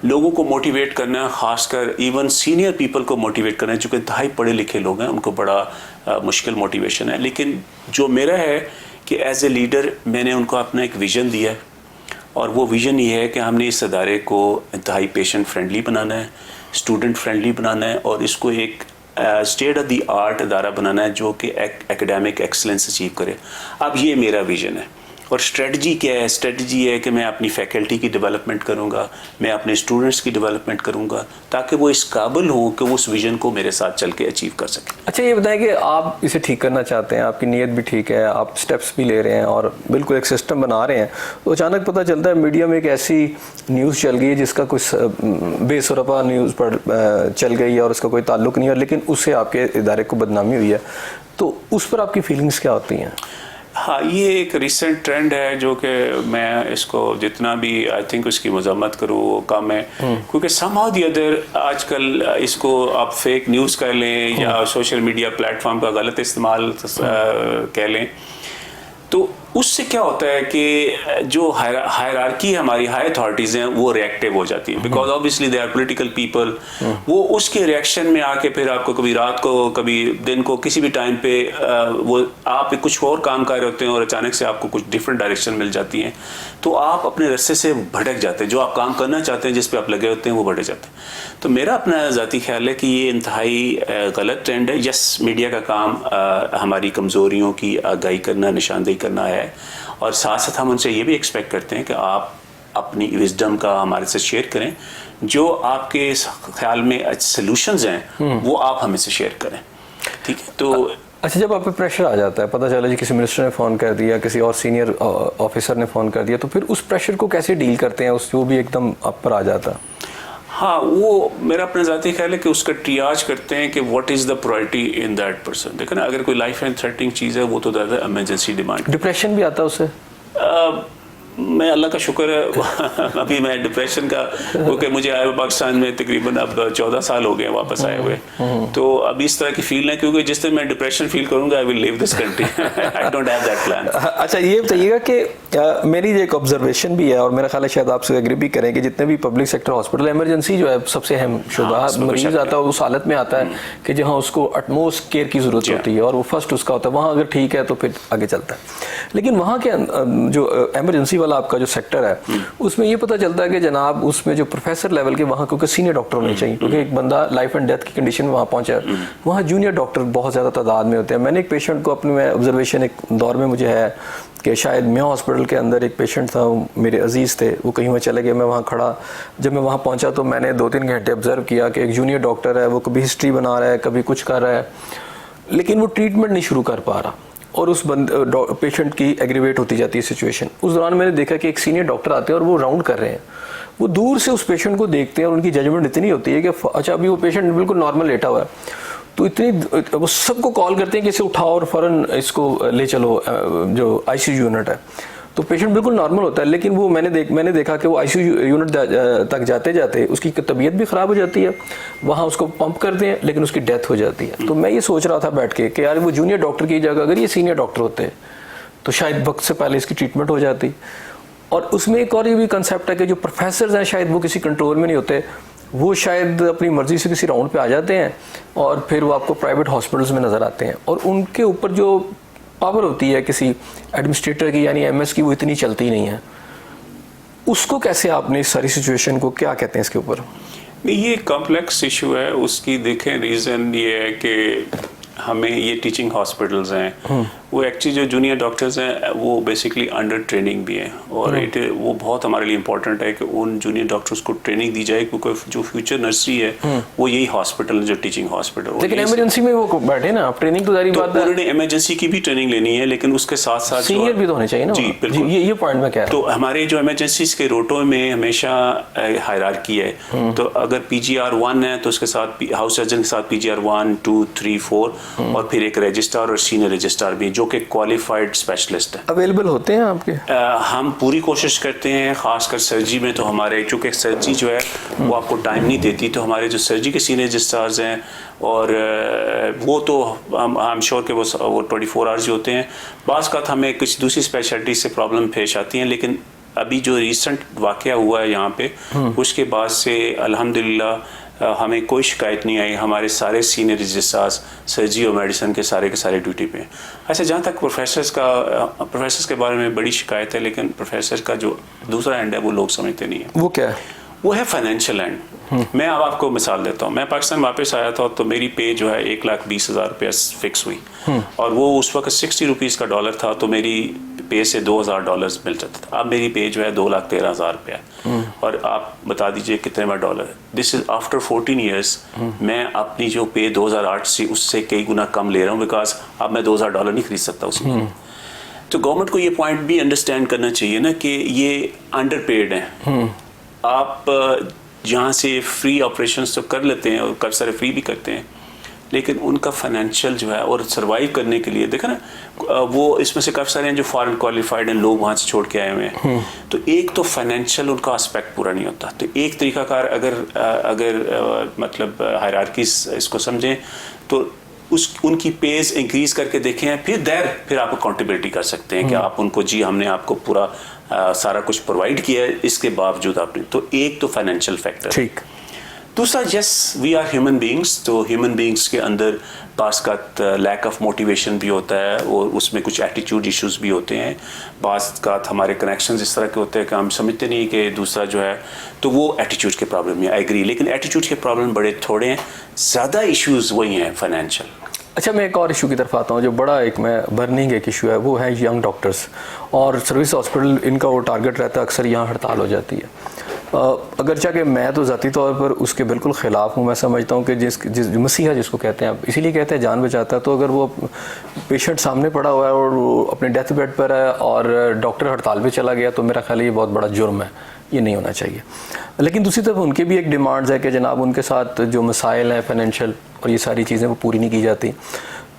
लोगों को मोटिवेट करना, खासकर इवन सीनियर पीपल को मोटिवेट करना, जो कि इंतहाई पढ़े लिखे लोग हैं उनको बड़ा मुश्किल मोटिवेशन है। लेकिन जो मेरा है कि एज ए लीडर मैंने उनको अपना एक विज़न दिया है, और वो विज़न ये है कि हमने इस अदारे को इंतहाई पेशेंट फ्रेंडली बनाना है, स्टूडेंट फ्रेंडली बनाना है, और इसको एक स्टेट ऑफ द आर्ट अदारा बनाना है जो कि एकेडमिक एक्सलेंस अचीव करे। अब ये मेरा विज़न है। और स्ट्रेटजी क्या है? स्ट्रेटजी है कि मैं अपनी फैकल्टी की डेवलपमेंट करूँगा, मैं अपने स्टूडेंट्स की डेवलपमेंट करूँगा, ताकि वो इस काबिल हों कि वो उस विज़न को मेरे साथ चल के अचीव कर सकें। अच्छा, ये बताएं कि आप इसे ठीक करना चाहते हैं, आपकी नीयत भी ठीक है, आप स्टेप्स भी ले रहे हैं और बिल्कुल एक सिस्टम बना रहे हैं, तो अचानक पता चलता है मीडिया में एक ऐसी न्यूज़ चल गई है जिसका कुछ बेसुरपा न्यूज़ पर चल गई है और उसका कोई ताल्लुक नहीं है, लेकिन उससे आपके इदारे को बदनामी हुई है, तो उस पर आपकी फीलिंग्स क्या होती हैं? हाँ, ये एक रिसेंट ट्रेंड है जो कि मैं इसको जितना भी आई थिंक उसकी मजम्मत करूँ वो कम है, क्योंकि समहाउ द अदर आजकल इसको आप फेक न्यूज़ कह लें या सोशल मीडिया प्लेटफॉर्म का गलत इस्तेमाल कह लें, तो उससे क्या होता है कि जो हायरार्की हमारी हाई अथॉरिटीज़ हैं वो रिएक्टिव हो जाती है, because obviously they are political people. वो उसके रिएक्शन में आके फिर आपको कभी रात को कभी दिन को किसी भी टाइम पे वो आप कुछ और काम कर रहे होते हैं और अचानक से आपको कुछ डिफरेंट डायरेक्शन मिल जाती हैं, तो आप अपने रास्ते से भटक जाते हैं। जो आप काम करना चाहते हैं, जिस पे आप लगे होते हैं, वो भटक जाते हैं। तो मेरा अपना ज़ाती ख्याल है कि ये इंतहाई गलत ट्रेंड है। यस, मीडिया का काम हमारी कमज़ोरियों की आगाही करना, निशानदेही करना है, और साथ साथ हम उनसे ये भी एक्सपेक्ट करते हैं कि आप अपनी विजडम का हमारे से शेयर करें, जो आपके ख्याल में सॉल्यूशंस हैं वो आप हमें से शेयर करें, ठीक है। तो अच्छा, जब आप पे प्रेशर आ जाता है, पता चला जी किसी मिनिस्टर ने फ़ोन कर दिया, किसी और सीनियर ऑफिसर ने फ़ोन कर दिया, तो फिर उस प्रेशर को कैसे डील करते हैं, उस वो भी एकदम आप पर आ जाता है? हाँ, वो मेरा अपना ज़ाती ख्याल है कि उसका ट्रियाज करते हैं कि what is the priority in that person. देखो ना, अगर कोई लाइफ एंड थ्रेटनिंग चीज़ है वो तो ज़्यादा इमरजेंसी डिमांड। डिप्रेशन भी आता है उससे? मैं अल्लाह का शुक्र है अभी मैं डिप्रेशन का, क्योंकि मुझे आए हुए पाकिस्तान में तकरीबन अब 14 साल हो गए वापस आए हुए, तो अभी इस तरह की फील है, क्योंकि जिस दिन मैं डिप्रेशन फील करूंगा I will leave this country, I don't have that plan. अच्छा, ये बताइएगा कि मेरी एक ऑब्जर्वेशन भी है और मेरा ख्याल है शायद आपसे एग्री भी करें कि जितने भी पब्लिक सेक्टर हॉस्पिटल इमरजेंसी जो है सबसे अहम शुदा मरीज आता है उस हालत में आता है कि जहाँ उसको अटमोस्ट केयर की ज़रूरत होती है और वो फर्स्ट उसका होता है, वहाँ अगर ठीक है तो फिर आगे चलता है। लेकिन वहाँ के जो इमरजेंसी वाला आपका जो सेक्टर है उसमें ये पता चलता है कि जनाब उसमें जो प्रोफेसर लेवल के वहाँ, क्योंकि सीनियर डॉक्टर होने चाहिए, क्योंकि एक बंदा लाइफ एंड डेथ की कंडीशन में वहाँ पहुँचा है, वहाँ जूनियर डॉक्टर बहुत ज़्यादा तादाद में होते हैं। मैंने एक पेशेंट को अपनी ऑब्जर्वेशन एक दौर में मुझे है कि शायद मैं हॉस्पिटल के अंदर एक पेशेंट था, मेरे अजीज़ थे, वो कहीं में चले गए, मैं वहाँ खड़ा, जब मैं वहाँ पहुँचा तो मैंने 2-3 घंटे ऑब्जर्व किया कि एक जूनियर डॉक्टर है, वो कभी हिस्ट्री बना रहा है, कभी कुछ कर रहा है, लेकिन वो ट्रीटमेंट नहीं शुरू कर पा रहा और उस पेशेंट की एग्रीवेट होती जाती है सिचुएशन। उस दौरान मैंने देखा कि एक सीनियर डॉक्टर आते हैं और वो राउंड कर रहे हैं, वो दूर से उस पेशेंट को देखते हैं और उनकी जजमेंट इतनी होती है कि अच्छा अभी वो पेशेंट बिल्कुल नॉर्मल लेटा हुआ है, तो इतनी वो सबको कॉल करते हैं कि इसे उठाओ और फ़ौरन इसको ले चलो जो आईसीयू यूनिट है। तो पेशेंट बिल्कुल नॉर्मल होता है, लेकिन वो मैंने देखा कि वो आईसीयू यूनिट तक जाते जाते उसकी तबीयत भी ख़राब हो जाती है, वहाँ उसको पंप करते हैं लेकिन उसकी डेथ हो जाती है। तो मैं ये सोच रहा था बैठ के कि यार वो जूनियर डॉक्टर की जगह अगर ये सीनियर डॉक्टर होते तो शायद वक्त से पहले इसकी ट्रीटमेंट हो जाती। और उसमें एक और ये भी कंसेप्ट है कि जो प्रोफेसर हैं शायद वो किसी कंट्रोल में नहीं होते, वो शायद अपनी मर्जी से किसी राउंड पे आ जाते हैं और फिर वो आपको प्राइवेट हॉस्पिटल्स में नज़र आते हैं और उनके ऊपर जो पावर होती है किसी एडमिनिस्ट्रेटर की यानी एमएस की, वो इतनी चलती नहीं है। उसको कैसे आपने इस सारी सिचुएशन को क्या कहते हैं इसके ऊपर? ये कॉम्प्लेक्स इशू है। उसकी देखें रीज़न ये है कि हमें ये टीचिंग हॉस्पिटल्स हैं वो एक्चुअली जो जूनियर डॉक्टर्स हैं वो बेसिकली अंडर ट्रेनिंग भी हैं और वो बहुत हमारे लिए इम्पोर्टेंट है कि उन जूनियर डॉक्टर्स को ट्रेनिंग दी जाए, क्योंकि जो फ्यूचर नर्सरी है वो यही हॉस्पिटल जो टीचिंग हॉस्पिटल। लेकिन इमरजेंसी में वो बैठे ना, आप ट्रेनिंग तो जारी बात है, उन्होंने इमरजेंसी की भी ट्रेनिंग लेनी है, लेकिन उसके साथ साथ सीनियर भी तो होने चाहिए ना। जी बिल्कुल, ये पॉइंट में क्या है, तो हमारे जो इमरजेंसीज के रोटों में हमेशा हायरार्की है। तो अगर PGR 1 है तो उसके साथ हाउस सर्जन के साथ PGR 1, 2, 3, 4 और फिर एक रजिस्ट्रार और सीनियर रजिस्ट्रार भी जो कि क्वालिफाइड स्पेशलिस्ट है। अवेलेबल होते हैं आपके? हम पूरी कोशिश करते हैं, खासकर सर्जरी में। तो हमारे चूँकि सर्जरी जो है वो आपको टाइम नहीं देती, तो हमारे जो सर्जरी के सीनियर रजिस्ट्रार्स हैं और वो तो आई एम श्योर कि वो 24 आवर्स ही होते हैं। बाज़ का हमें कुछ दूसरी स्पेशलिटी से प्रॉब्लम पेश आती हैं, लेकिन अभी जो रिसेंट वाक़या हुआ है यहाँ पे उसके बाद से अल्हम्दुलिल्लाह हमें कोई शिकायत नहीं आई। हमारे सारे सीनियर रजिस्ट्रार्स सर्जरी और मेडिसिन के सारे ड्यूटी पे। अच्छा, जहाँ तक प्रोफेसर्स के बारे में बड़ी शिकायत है, लेकिन प्रोफेसर का जो दूसरा एंड है वो लोग समझते नहीं है। वो क्या है? वो है फाइनेंशियल एंड। मैं अब आपको मिसाल देता हूँ। मैं पाकिस्तान वापस आया था तो मेरी पे जो है 1,20,000 रुपया फिक्स हुई और वो उस वक्त 60 रुपीज़ का डॉलर था, तो मेरी पे से $2,000 मिल जाता था। अब मेरी पे जो है 2,13,000 रुपया और आप बता दीजिए कितने में डॉलर है। This is after 14 years. मैं अपनी जो पे 2008 से उससे कई गुना कम ले रहा हूँ, बिकॉज अब मैं $2,000 नहीं खरीद सकता उसमें। तो गवर्नमेंट को ये पॉइंट भी अंडरस्टैंड करना चाहिए ना कि ये अंडर पेड हैं। आप जहाँ से फ्री ऑपरेशंस तो कर लेते हैं और काफ़ी सारे फ्री भी करते हैं, लेकिन उनका फाइनेंशियल जो है और सरवाइव करने के लिए देखा ना, वो इसमें से काफ़ी सारे हैं जो फॉरेन क्वालिफाइड हैं, लोग वहाँ से छोड़ के आए हुए हैं। तो एक तो फाइनेंशियल उनका एस्पेक्ट पूरा नहीं होता। तो एक तरीकाकार अगर मतलब हायरार्की इसको समझें तो उनकी पेज इंक्रीज करके देखें, फिर आप अकाउंटेबिलिटी कर सकते हैं कि आप उनको जी हमने आपको पूरा सारा कुछ प्रोवाइड किया है, इसके बावजूद आपने। तो एक तो फाइनेंशियल फैक्टर। ठीक। दूसरा, yes we are human beings, तो ह्यूमन बींग्स के अंदर बाज़ का लैक ऑफ मोटिवेशन भी होता है और उसमें कुछ एटीट्यूड इश्यूज भी होते हैं। बाज़ का हमारे कनेक्शंस इस तरह के होते हैं कि हम समझते नहीं कि दूसरा जो है, तो वो एटीट्यूड के प्रॉब्लम है। आई एग्री, लेकिन एटीट्यूड के प्रॉब्लम बड़े थोड़े हैं, ज़्यादा इश्यूज वही हैं फाइनेंशियल। अच्छा, मैं एक और इशू की तरफ आता हूँ जो बड़ा एक मैं बर्निंग एक इशू है, वो है यंग डॉक्टर्स और सर्विस हॉस्पिटल। इनका वो टारगेट रहता है, अक्सर यहाँ हड़ताल हो जाती है। अगर चाहे मैं तो ज़ाती तौर पर उसके बिल्कुल ख़िलाफ़ हूँ। मैं समझता हूँ कि जिस मसीहा जिसको कहते हैं, आप इसीलिए कहते हैं जान बचाता है, तो अगर वो पेशेंट सामने पड़ा हुआ है और वो अपने डेथ बेड पर है और डॉक्टर हड़ताल पे चला गया, तो मेरा ख्याल है ये बहुत बड़ा जुर्म है, ये नहीं होना चाहिए। लेकिन दूसरी तरफ उनके भी एक डिमांड्स है कि जनाब उनके साथ जो मसाइल हैं फाइनेंशियल और ये सारी चीज़ें वो पूरी नहीं की जाती।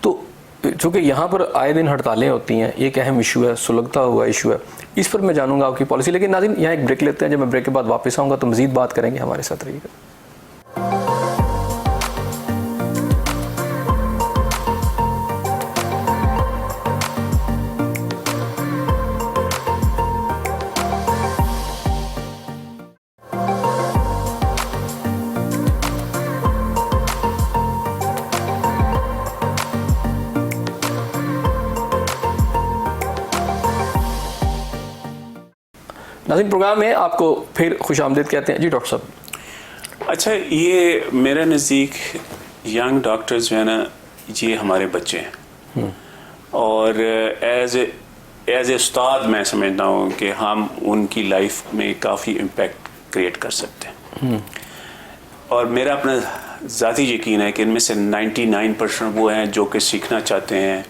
तो चूँकि यहाँ पर आए दिन हड़तालें होती हैं, एक अहम इशू है, सुलगता हुआ इशू है, इस पर मैं जानूंगा आपकी पॉलिसी। लेकिन नाज़रीन यहाँ एक ब्रेक लेते हैं, जब मैं ब्रेक के बाद वापस आऊँगा तो मज़ीद बात करेंगे, हमारे साथ रहिएगा। नाज़रीन, प्रोग्राम में आपको फिर खुशामदीद कहते हैं। जी डॉक्टर साहब। अच्छा, ये मेरे नज़दीक यंग डॉक्टर्स जो है ना, ये हमारे बच्चे हैं और एज ए उस्ताद मैं समझता हूँ कि हम उनकी लाइफ में काफ़ी इम्पेक्ट क्रिएट कर सकते हैं। और मेरा अपना ज़ाती यकीन है कि इनमें से 99% वो हैं जो कि सीखना चाहते हैं,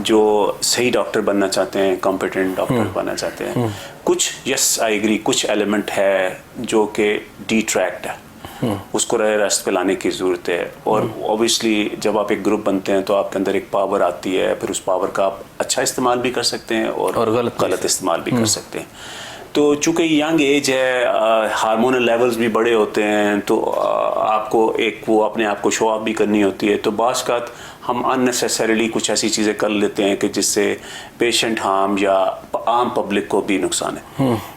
जो सही डॉक्टर बनना चाहते हैं, कॉम्पिटेंट डॉक्टर बनना चाहते हैं। कुछ यस आई एग्री, कुछ एलिमेंट है जो कि डिट्रैक्ट है, उसको रास्ते पे लाने की ज़रूरत है। और ऑब्वियसली जब आप एक ग्रुप बनते हैं तो आपके अंदर एक पावर आती है, फिर उस पावर का आप अच्छा इस्तेमाल भी कर सकते हैं और गलत इस्तेमाल भी कर सकते हैं। तो चूँकि यंग एज है, हार्मोनल लेवल्स भी बड़े होते हैं, तो आपको एक वो अपने आप को शो ऑफ भी करनी होती है। तो बाज़ का हम अननेसेसरीली कुछ ऐसी चीज़ें कर लेते हैं कि जिससे पेशेंट हार्म या आम पब्लिक को भी नुकसान है।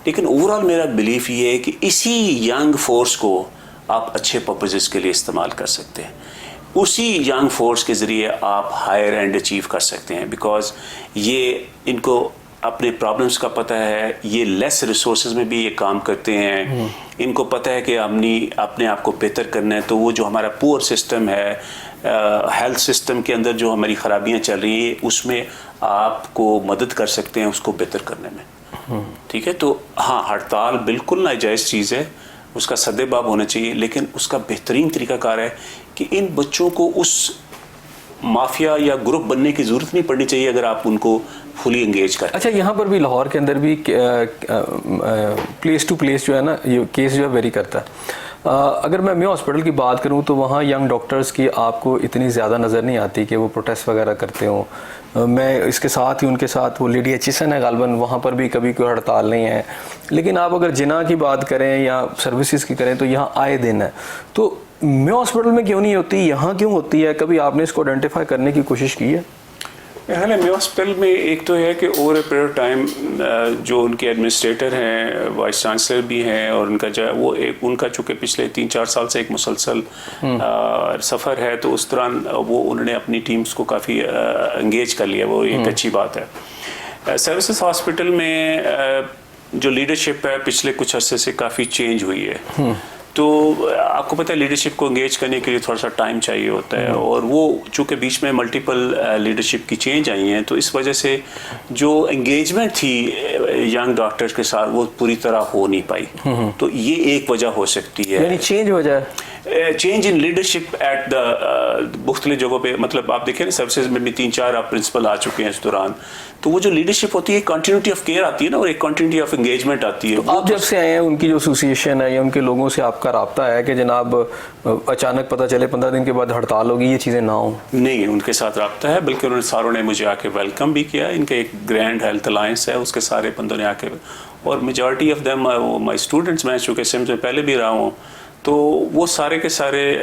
लेकिन ओवरऑल मेरा बिलीफ ये है कि इसी यंग फोर्स को आप अच्छे पर्पसेस के लिए इस्तेमाल कर सकते हैं। उसी यंग फोर्स के ज़रिए आप हायर एंड अचीव कर सकते हैं, बिकॉज ये इनको अपने प्रॉब्लम्स का पता है, ये लेस रिसोर्सेज में भी ये काम करते हैं। इनको पता है कि अपने आप को बेहतर करना है। तो वो जो हमारा पुअर सिस्टम है, हेल्थ सिस्टम के अंदर जो हमारी ख़राबियाँ चल रही हैं, उसमें आपको मदद कर सकते हैं उसको बेहतर करने में। ठीक है, तो हाँ, हड़ताल बिल्कुल नाजायज़ चीज़ है, उसका सद्देबाब होना चाहिए, लेकिन उसका बेहतरीन तरीक़ाकार है कि इन बच्चों को उस माफिया या ग्रुप बनने की ज़रूरत नहीं पड़नी चाहिए अगर आप उनको फुली एंगेज करें। अच्छा, यहाँ पर भी लाहौर के अंदर भी प्लेस टू प्लेस जो है ना, ये केस जो है वेरी करता है। अगर मैं मेयो हॉस्पिटल की बात करूँ तो वहाँ यंग डॉक्टर्स की आपको इतनी ज़्यादा नज़र नहीं आती कि वो प्रोटेस्ट वगैरह करते हों। मैं इसके साथ ही उनके साथ वो लेडी एचएसएन है गालबन, वहाँ पर भी कभी कोई हड़ताल नहीं है। लेकिन आप अगर जिना की बात करें या सर्विसेज की करें तो यहाँ आए दिन है। तो मेयो हॉस्पिटल में क्यों नहीं होती, यहाँ क्यों होती है? कभी आपने इसको आइडेंटिफाई करने की कोशिश की है? हालांकि मेयो हॉस्पिटल में एक तो है कि over a period of time जो उनके एडमिनिस्ट्रेटर हैं, वाइस चांसलर भी हैं, और उनका जो वो एक उनका चूँकि पिछले 3-4 साल से एक मुसलसल सफ़र है, तो उस दौरान वो उन्होंने अपनी टीम्स को काफ़ी एंगेज कर लिया, वो एक अच्छी बात है। सर्विसेज हॉस्पिटल में जो लीडरशिप है पिछले कुछ अरसे से काफ़ी चेंज हुई है। तो आपको पता है लीडरशिप को एंगेज करने के लिए थोड़ा सा टाइम चाहिए होता है, और वो चूँकि बीच में मल्टीपल लीडरशिप की चेंज आई हैं, तो इस वजह से जो एंगेजमेंट थी यंग डॉक्टर्स के साथ वो पूरी तरह हो नहीं पाई। तो ये एक वजह हो सकती है, यानी चेंज हो जाए, change in leadership at the मुख्तलिफ जगहों पे। मतलब आप देखें ना, सर्विसेज में भी 3-4 आप प्रिंसिपल आ चुके हैं इस दौरान। तो वो जो लीडरशिप होती है, कंटिन्यूटी ऑफ केयर आती है ना, और एक कंटिन्यूटी ऑफ एंगेजमेंट आती है। आप जब से आए हैं, उनकी जो एसोसिएशन है या उनके लोगों से आपका राब्ता है कि जनाब अचानक पता चले 15 दिन के बाद हड़ताल होगी, ये चीज़ें ना हो? नहीं, उनके साथ राब्ता है, बल्कि उन्होंने सारों ने मुझे आके वेलकम भी किया। इनके एक ग्रैंड हेल्थ अलायंस है, उसके सारे बंदों ने आके, और majority of them my students, मैं चूँकि सिम्स में पहले भी रहा हूँ, तो वो सारे के सारे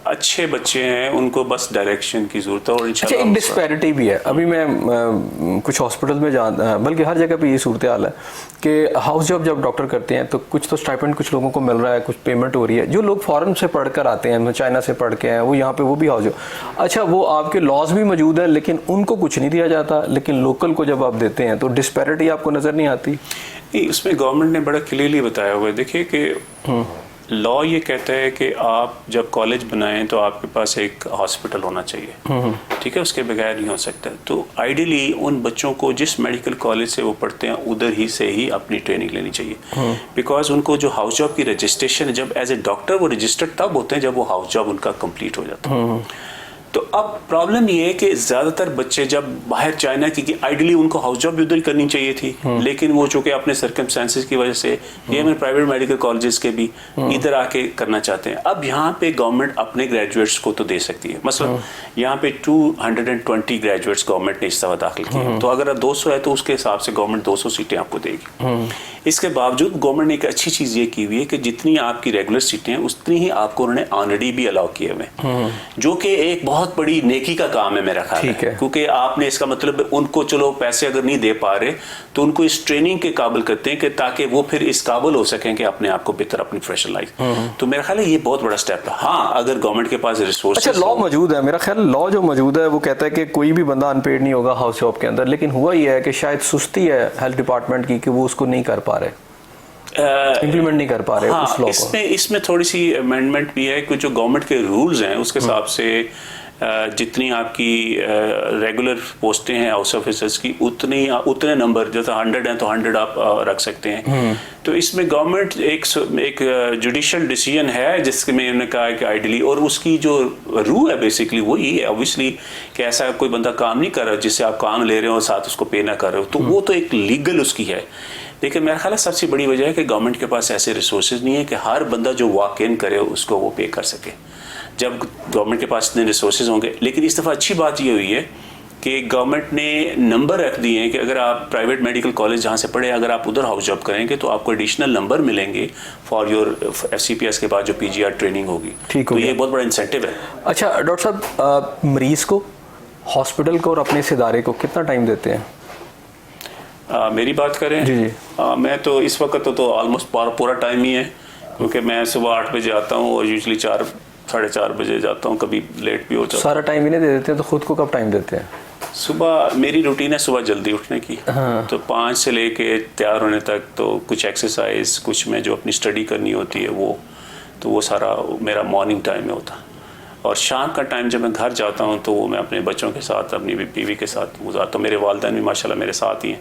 अच्छे बच्चे हैं, उनको बस डायरेक्शन की ज़रूरत है। और इंशाल्लाह अच्छा, एक डिस्पैरिटी भी है। अभी मैं कुछ हॉस्पिटल में बल्कि हर जगह पे ये सूरत हाल है कि हाउस जॉब जब डॉक्टर करते हैं तो कुछ तो स्टाइपेंड कुछ लोगों को मिल रहा है, कुछ पेमेंट हो रही है। जो लोग फॉरेन से पढ़ कर आते हैं, चाइना से पढ़ के हैं, वो यहाँ पे वो भी हाउस जॉब, अच्छा वो आपके लॉज भी मौजूद है, लेकिन उनको कुछ नहीं दिया जाता, लेकिन लोकल को जब आप देते हैं तो डिस्पैरिटी आपको नज़र नहीं आती? नहीं, उसमें गवर्नमेंट ने बड़ा क्लियरली बताया हुआ है। देखिए कि लॉ ये कहता है कि आप जब कॉलेज बनाएं तो आपके पास एक हॉस्पिटल होना चाहिए, ठीक है, उसके बगैर नहीं हो सकता। तो आइडियली उन बच्चों को जिस मेडिकल कॉलेज से वो पढ़ते हैं उधर ही से ही अपनी ट्रेनिंग लेनी चाहिए, बिकॉज उनको जो हाउस जॉब की रजिस्ट्रेशन है, जब एज ए डॉक्टर वो रजिस्टर्ड तब होते हैं जब वो हाउस जॉब उनका कंप्लीट हो जाता है। तो अब प्रॉब्लम ये है कि ज़्यादातर बच्चे जब बाहर चाइना की आइडियली उनको हाउस जॉब भी उधर करनी चाहिए थी, लेकिन वो चूँकि अपने सर्कमस्टेंसेस की वजह से ये मैं प्राइवेट मेडिकल कॉलेजेस के भी इधर आके करना चाहते हैं। अब यहाँ पे गवर्नमेंट अपने ग्रेजुएट्स को तो दे सकती है, मतलब यहाँ पे 220 ग्रेजुएट्स गवर्नमेंट ने इस दफ़ा दाखिल किए, तो अगर 200 है तो उसके हिसाब से गवर्नमेंट 200 सीटें आपको देगी। इसके बावजूद गवर्नमेंट ने एक अच्छी चीज़ ये की हुई है कि जितनी आपकी रेगुलर सीटें हैं उतनी ही आपको उन्होंने ऑलरेडी भी अलाउ किए हुए, जो कि एक बहुत बड़ी नेकी का काम है मेरा ख्याल है, क्योंकि आपने इसका मतलब उनको चलो पैसे अगर नहीं दे पा रहे तो उनको इस ट्रेनिंग के काबिल करते हैं कि ताकि वो फिर इस काबिल हो सकें कि अपने आप को बेहतर अपनी प्रोफेशनल लाइफ। तो मेरा ख्याल है ये बहुत बड़ा स्टेप है। हाँ, अगर गवर्नमेंट के पास रिसोर्स, अच्छा लॉ मौजूद है, मेरा ख्याल लॉ जो मौजूद है वो कहता है कि कोई भी बंदा अनपेड नहीं होगा हाउस जॉब के अंदर, लेकिन हुआ ये है कि शायद सुस्ती है हेल्थ डिपार्टमेंट की कि वो उसको नहीं कर पा रहे, इम्प्लीमेंट नहीं कर पा रहे उस लॉ को। इसमें थोड़ी सी अमेंडमेंट भी है कि जो गवर्नमेंट के रूल्स हैं उसके हिसाब से जितनी आपकी रेगुलर पोस्टें हैं हाउस ऑफिसर्स की उतने नंबर, जैसे 100 हैं तो 100 आप रख सकते हैं। तो इसमें गवर्नमेंट एक जुडिशियल डिसीजन है जिसमें उन्होंने कहा है कि आइडियली, और उसकी जो रूल है बेसिकली वो ही है ऑब्वियसली कि ऐसा कोई बंदा काम नहीं कर रहा जिससे आप काम ले रहे हो और साथ उसको पे ना कर रहे हो, तो वो तो एक लीगल उसकी है। लेकिन मेरा ख्याल है सबसे बड़ी वजह है कि गवर्नमेंट के पास ऐसे रिसोर्सेज नहीं है कि हर बंदा जो वॉक इन करे उसको वो पे कर सके। जब गवर्नमेंट के पास इतने रिसोर्सेज होंगे, लेकिन इस दफ़ा अच्छी बात ये हुई है कि गवर्नमेंट ने नंबर रख दिए हैं कि अगर आप प्राइवेट मेडिकल कॉलेज जहाँ से पढ़े अगर आप उधर हाउस जॉब करेंगे तो आपको एडिशनल नंबर मिलेंगे फॉर योर FCPS के बाद जो PGR ट्रेनिंग होगी। तो ये बहुत बड़ा इंसेंटिव है। अच्छा डॉक्टर साहब, मरीज को, हॉस्पिटल को और अपने इस इदारे को कितना टाइम देते हैं? मेरी बात करें जी। मैं तो इस वक्त तो ऑलमोस्ट पूरा टाइम ही है, क्योंकि मैं सुबह 8 बजे आता हूँ और यूजली 4-4:30 बजे जाता हूँ, कभी लेट भी हो जाता हूँ। सारा टाइम ही नहीं दे देते, तो खुद को कब टाइम देते हैं? सुबह मेरी रूटीन है सुबह जल्दी उठने की। तो 5 से लेके तैयार होने तक तो कुछ एक्सरसाइज, कुछ में जो अपनी स्टडी करनी होती है वो सारा मेरा मॉर्निंग टाइम में होता है। और शाम का टाइम जब मैं घर जाता हूँ तो वो मैं अपने बच्चों के साथ, अपनी बीवी के साथ गुजारता हूँ। मेरे वालिदैन भी माशाल्लाह मेरे साथ ही हैं,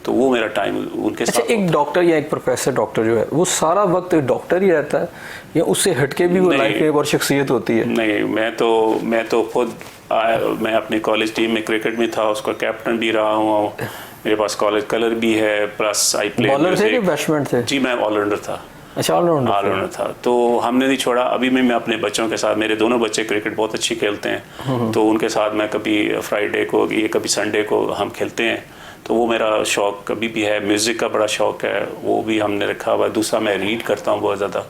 तो वो मेरा टाइम उनके साथ। अच्छा, एक डॉक्टर या एक प्रोफेसर डॉक्टर जो है वो सारा वक्त डॉक्टर ही रहता है या उससे हटके भी वो लाइफ में एक और शख्सियत होती है? नहीं, मैं तो खुद मैं अपनी कॉलेज टीम में क्रिकेट में था, उसका कैप्टन भी रहा हूँ, मेरे पास कॉलेज कलर भी है, प्लस आई प्ले। बॉलर थे कि बैट्समैन थे? जी मैं ऑलराउंडर था। अच्छा, ऑलराउंडर था। तो हमने नहीं छोड़ा। अभी मैं अपने बच्चों के साथ, मेरे दोनों बच्चे क्रिकेट बहुत अच्छी खेलते हैं, तो उनके साथ मैं कभी फ्राइडे को या कभी संडे को हम खेलते हैं। तो वो मेरा शौक कभी भी है। म्यूज़िक का बड़ा शौक है, वो भी हमने रखा हुआ है। दूसरा मैं रीड करता हूँ बहुत ज़्यादा,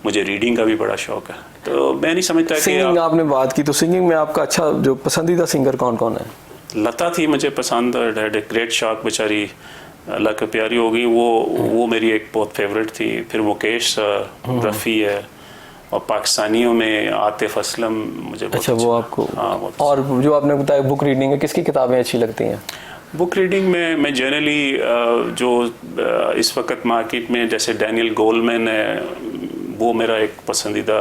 मुझे रीडिंग का भी बड़ा शौक है। तो मैं नहीं समझता कि सिंगिंग आपने बात की, तो सिंगिंग में आपका अच्छा जो पसंदीदा सिंगर कौन कौन है? लता थी मुझे पसंद, ग्रेट शौक, बेचारी अल्लाह की प्यारी हो गई, वो मेरी एक बहुत फेवरेट थी। फिर मुकेश रफ़ी है, और पाकिस्तानियों में आतिफ असलम मुझे बहुत अच्छा वो आपको। हाँ, और जो आपने बताया बुक रीडिंग है, किसकी किताबें अच्छी लगती हैं? बुक रीडिंग में मैं जनरली जो इस वक्त मार्केट में जैसे डैनियल गोलमैन है, वो मेरा एक पसंदीदा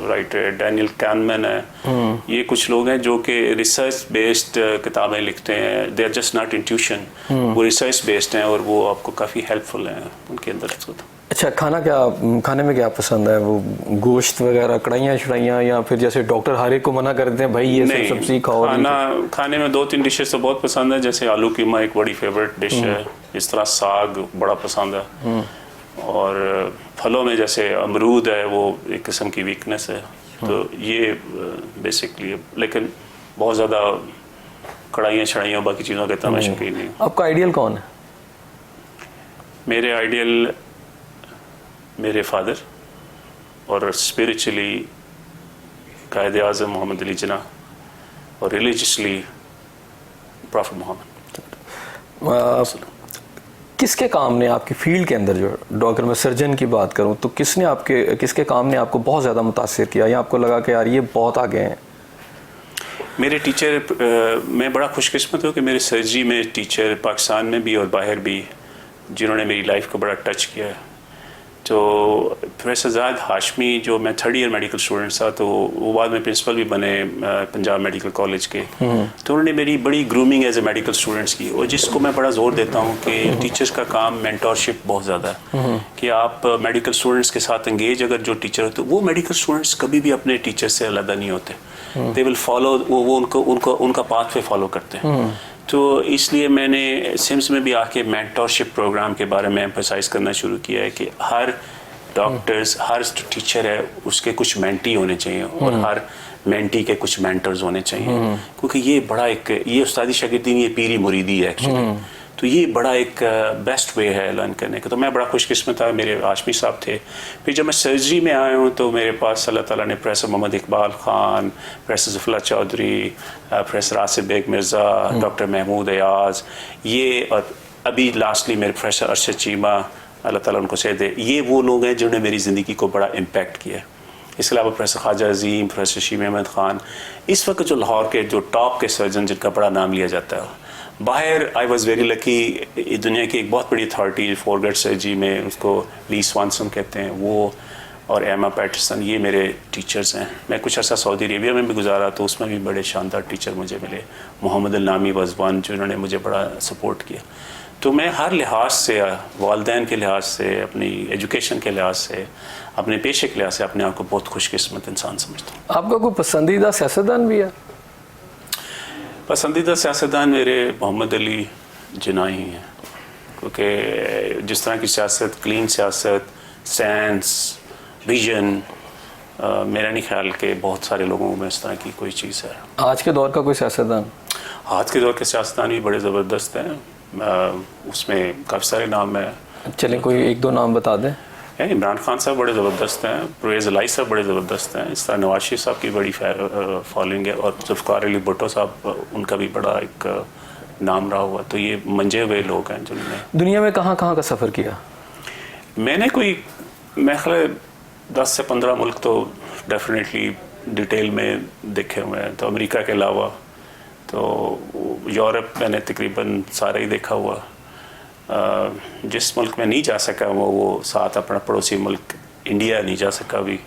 राइटर है। डैनियल कैनमैन है। ये कुछ लोग हैं जो कि रिसर्च बेस्ड किताबें लिखते हैं। They are just not intuition, वो रिसर्च बेस्ड हैं और वो आपको काफ़ी हेल्पफुल हैं उनके अंदर। अच्छा, खाने में क्या पसंद है? वो गोश्त वगैरह, कढ़ाइयाँ शढ़ाइयाँ, या फिर जैसे डॉक्टर हर एक को मना करते हैं भाई ये सब सब्जी खाओ? खाने में 2-3 डिशेस तो बहुत पसंद है, जैसे आलू कीमा एक बड़ी फेवरेट डिश है, इस तरह साग बड़ा पसंद है, और फलों में जैसे अमरूद है वो एक किस्म की वीकनेस है। तो ये बेसिकली, लेकिन बहुत ज़्यादा कढ़ाइयाँ शढ़ाइयाँ बाकी चीज़ों के तो मैं शौकीन नहीं। आपका आइडियल कौन है? मेरे आइडियल मेरे फादर, और स्पिरिचुअली कायद आज़म मोहम्मद अली जिन्ना, और रिलीजियसली प्रॉफिट मोहम्मद। किसके काम ने आपकी फील्ड के अंदर, जो अगर मैं सर्जन की बात करूं, तो किसके काम ने आपको बहुत ज़्यादा मुतासिर किया या आपको लगा कि यार ये बहुत आगे हैं? मेरे टीचर, मैं बड़ा खुशकिस्मत हूँ कि मेरे सर्जरी में टीचर पाकिस्तान में भी और बाहर भी जिन्होंने मेरी लाइफ को बड़ा टच किया है। तो प्रोफेसर ज़ाहिद हाशमी, जो मैं 3rd ईयर मेडिकल स्टूडेंट था, तो वो बाद में प्रिंसिपल भी बने पंजाब मेडिकल कॉलेज के। तो उन्होंने मेरी बड़ी grooming as a medical students की, और जिसको मैं बड़ा ज़ोर देता हूँ कि टीचर्स का काम मेंटोरशिप बहुत ज़्यादा है, कि आप मेडिकल स्टूडेंट्स के साथ एंगेज अगर जो टीचर होते, वो मेडिकल स्टूडेंट्स कभी भी अपने टीचर से अलग नहीं होते, दे विल फॉलो, वो उनका पाथ पे फॉलो करते हैं। तो इसलिए मैंने सिम्स में भी आके मेंटोरशिप प्रोग्राम के बारे में एम्फसाइज करना शुरू किया है कि हर डॉक्टर्स, हर टीचर है, उसके कुछ मेंटी होने चाहिए, और हर मेंटी के कुछ मेंटर्स होने चाहिए, क्योंकि ये बड़ा ये उस्तादी शागिर्दी नहीं, ये पीरी मुरीदी है एक्चुअली। तो ये बड़ा एक बेस्ट वे है लर्न करने का। तो मैं बड़ा खुशकिस्मत था, मेरे हाशमी साहब थे। फिर जब मैं सर्जरी में आया हूँ तो मेरे पास अल्लाह ताला ने professor Mohammad Iqbal Khan, professor Zafarullah Chaudhry, professor Asif Baig Mirza, doctor Mahmood Ayaz, ये, और अभी लास्टली मेरे प्रोफेसर अरशद चीमा, अल्लाह ताला उनको सेहत दे, ये वो लोग हैं जिन्होंने मेरी ज़िंदगी को बड़ा इम्पैक्ट किया। इसके अलावा प्रोफेसर ख्वाजा अजीम, प्रोफेसर शीम अहमद ख़ान, इस वक्त जो लाहौर के जो टॉप के सर्जन जिनका बड़ा नाम लिया जाता है। बाहर आई वॉज़ वेरी लकी, दुनिया की एक बहुत बड़ी अथॉरिटी फॉरगट सर्जरी में, उसको ली स्वानसन कहते हैं, वो और एमा पैटरसन, ये मेरे टीचर्स हैं। मैं कुछ अर्सा सऊदी अरेबिया में भी गुजारा, तो उसमें भी बड़े शानदार टीचर मुझे मिले। मोहम्मद अल-नामी वज़ वन, जिन्होंने मुझे बड़ा सपोर्ट किया। तो मैं हर लिहाज से, वालदैन के लिहाज से, अपनी एजुकेशन के लिहाज से, अपने पेशे के लिहाज से अपने आप को बहुत खुशकिस्मत इंसान समझता हूँ। आपका कोई पसंदीदा सियासतदान भी है? पसंदीदा सियासतदान मेरे मोहम्मद अली जिन्ना ही हैं, क्योंकि जिस तरह की सियासत, क्लीन सियासत, सेंस, विजन, मेरा नहीं ख्याल कि बहुत सारे लोगों में इस तरह की कोई चीज़ है। आज के दौर का कोई सियासतदान? आज के दौर के सियासतदान भी बड़े ज़बरदस्त हैं, उसमें काफ़ी सारे नाम हैं। चलें कोई एक दो नाम बता दें। इमरान खान साहब बड़े ज़बरदस्त हैं, परवेज़ इलाही साहब बड़े ज़बरदस्त हैं, इस तरह नवाज शरीफ साहब की बड़ी फॉलोइंग है, और जुल्फ़िकार अली भुट्टो साहब, उनका भी बड़ा एक नाम रहा हुआ। तो ये मंजे हुए लोग हैं जिन्होंने दुनिया में कहाँ कहाँ का सफ़र किया? मैंने मैं ख्याल 10 से 15 मुल्क तो डेफिनेटली डिटेल में देखे हुए हैं। तो अमेरिका के अलावा तो यूरोप मैंने तकरीबन सारा ही देखा हुआ। जिस मुल्क में नहीं जा सका वो साथ अपना पड़ोसी मुल्क इंडिया नहीं जा सका भी।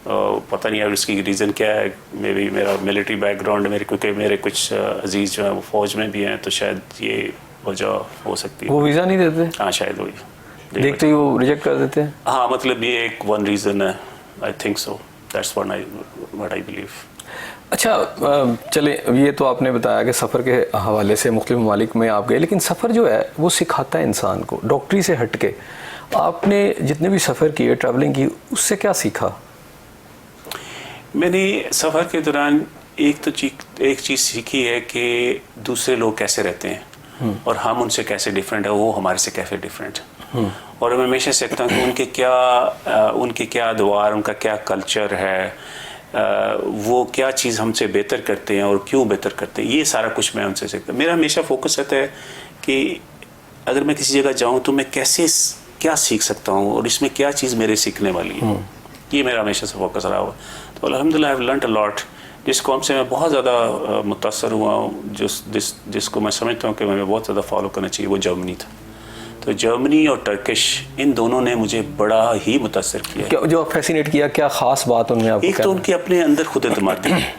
पता नहीं अब इसकी रीज़न क्या है। मे बी मेरा मिलिट्री बैकग्राउंड, क्योंकि मेरे कुछ अजीज़ जो हैं वो फ़ौज में भी हैं, तो शायद ये वजह हो सकती है। वो वीज़ा नहीं देते? हाँ, शायद वही देखते ही वो रिजेक्ट कर देते हैं। हाँ, मतलब ये एक वन रीज़न है। I think so, that's what I believe. अच्छा, चले, ये तो आपने बताया कि सफ़र के हवाले से मुख्तलिफ ममालिक में आप गए, लेकिन सफ़र जो है वो सिखाता है इंसान को डॉक्टरी से हट के। आपने जितने भी सफ़र किए, ट्रैवलिंग की, उससे क्या सीखा? मैंने सफ़र के दौरान एक चीज़ सीखी है कि दूसरे लोग कैसे रहते हैं और हम उनसे कैसे डिफरेंट है, वो हमारे से कैसे डिफरेंट है। और मैं हमेशा सीखता हूँ कि उनके क्या अदवार, उनका क्या कल्चर है, वो क्या चीज़ हमसे बेहतर करते हैं और क्यों बेहतर करते हैं। ये सारा कुछ मैं उनसे सीखता हूँ। मेरा हमेशा फोकस रहता है कि अगर मैं किसी जगह जाऊँ तो मैं क्या सीख सकता हूँ और इसमें क्या चीज़ मेरे सीखने वाली है। ये मेरा हमेशा से फोकस रहा हुआ। तो अल्हम्दुलिल्लाह I have learned a lot. जिस कौम से मैं बहुत ज़्यादा मुतासर हुआ हूँ, जिसको मैं समझता हूँ कि मैं बहुत ज़्यादा फॉलो करना चाहिए, वो जर्मनी था। तो जर्मनी और टर्किश, इन दोनों ने मुझे बड़ा ही मुतासर किया। क्या जो फैसिनेट किया, क्या ख़ास बात उनमें आपको? एक तो उनके अपने अंदर खुद एतमादी है,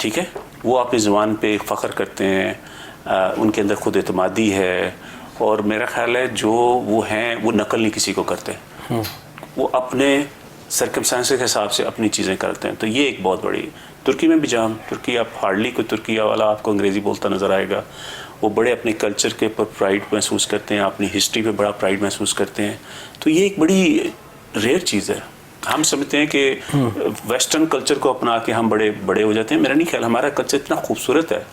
ठीक है, वो अपनी ज़ुबान पे फ़ख्र करते हैं, उनके अंदर खुद एतमादी है। और मेरा ख्याल है जो वो हैं वो नकल नहीं किसी को करते, वो अपने सर्कमस्टेंसेस के हिसाब से अपनी चीज़ें करते हैं। तो ये एक बहुत बड़ी। तुर्की में भी जाम, तुर्की आप हार्डली कोई तुर्की वाला आपको अंग्रेज़ी बोलता नज़र आएगा। वो बड़े अपने कल्चर के ऊपर प्राइड महसूस करते हैं, अपनी हिस्ट्री पे बड़ा प्राइड महसूस करते हैं। तो ये एक बड़ी रेयर चीज़ है। हम समझते हैं कि वेस्टर्न कल्चर को अपना के हम बड़े बड़े हो जाते हैं। मेरा नहीं ख्याल, हमारा कल्चर इतना खूबसूरत है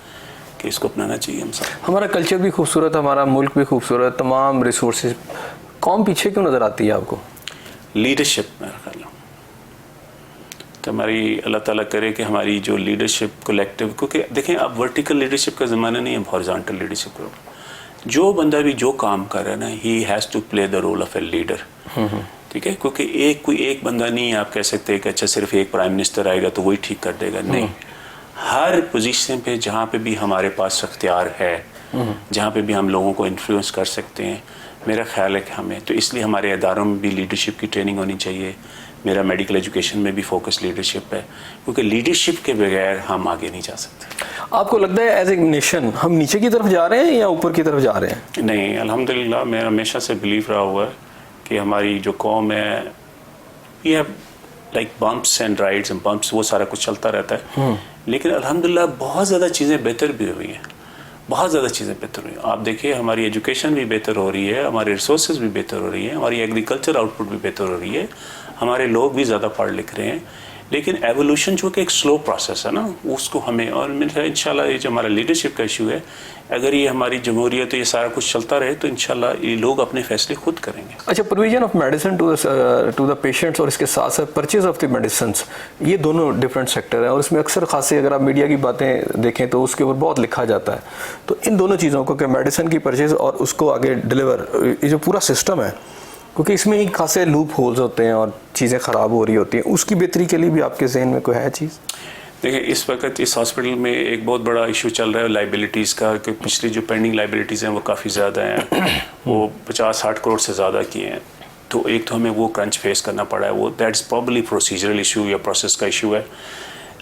कि इसको अपनाना चाहिए हम सब। हमारा कल्चर भी खूबसूरत, हमारा मुल्क भी खूबसूरत, तमाम रिसोर्सेज। कौम पीछे क्यों नज़र आती है आपको? लीडरशिप, मेरा ख्याल है। तो हमारी अल्लाह ताला करे कि हमारी जो लीडरशिप कलेक्टिव, क्योंकि देखें अब वर्टिकल लीडरशिप का ज़माना नहीं है, हॉरिजॉन्टल लीडरशिप का। जो बंदा भी जो काम कर रहा है ना, he has to play the role of a leader, ठीक है। क्योंकि कोई एक बंदा नहीं आप कह सकते कि अच्छा सिर्फ एक प्राइम मिनिस्टर आएगा तो वही ठीक कर देगा, नहीं। हर पोजीशन पे जहाँ पे भी हमारे पास अख्तियार है, जहाँ पे भी हम लोगों को इन्फ्लुएंस कर सकते हैं, मेरा ख्याल है कि हमें तो इसलिए हमारे इदारों में भी लीडरशिप की ट्रेनिंग होनी चाहिए। मेरा मेडिकल एजुकेशन में भी फोकस लीडरशिप है, क्योंकि लीडरशिप के बगैर हम आगे नहीं जा सकते। आपको लगता है एज ए नेशन हम नीचे की तरफ जा रहे हैं या ऊपर की तरफ जा रहे हैं? नहीं, अल्हम्दुलिल्लाह मेरा हमेशा से बिलीव रहा हुआ है कि हमारी जो कौम है ये like bumps and rides and bumps, वो सारा कुछ चलता रहता है, लेकिन अल्हम्दुलिल्लाह बहुत ज़्यादा चीज़ें बेहतर भी हुई हैं, बहुत ज़्यादा चीज़ें बेहतर हुई हैं। आप देखिए हमारी एजुकेशन भी बेहतर हो रही है, हमारी रिसोर्सेज भी बेहतर हो रही है, हमारी एग्रीकल्चर आउटपुट भी बेहतर हो रही है, हमारे लोग भी ज़्यादा पढ़ लिख रहे हैं। लेकिन एवोल्यूशन जो कि एक स्लो प्रोसेस है ना, उसको हमें, और इंशाल्लाह ये जो हमारा लीडरशिप का इशू है, अगर ये हमारी जमहूरियत ये सारा कुछ चलता रहे तो इंशाल्लाह ये लोग अपने फैसले खुद करेंगे। अच्छा, provision of medicine to the patients और इसके साथ साथ परचेज ऑफ द मेडिसिन, ये दोनों डिफरेंट सेक्टर हैं और इसमें अक्सर खासे अगर आप मीडिया की बातें देखें तो उसके ऊपर बहुत लिखा जाता है। तो इन दोनों चीज़ों को, कि मेडिसिन की परचेज और उसको आगे डिलीवर, ये जो पूरा सिस्टम है, क्योंकि इसमें ही खासे लूप होल्स होते हैं और चीज़ें ख़राब हो रही होती हैं, उसकी बेहतरी के लिए भी आपके जहन में कोई है चीज़? देखिए इस वक्त इस हॉस्पिटल में एक बहुत बड़ा इशू चल रहा है लाइबिलिटीज़ का, कि पिछली जो पेंडिंग लाइबिलिटीज़ हैं वो काफ़ी ज़्यादा हैं, वो 50-60 करोड़ से ज़्यादा की हैं। तो एक तो हमें वो क्रंच फेस करना पड़ा है, वो दैट्स प्रॉब्ली प्रोसीजरल इशू या प्रोसेस का इशू है।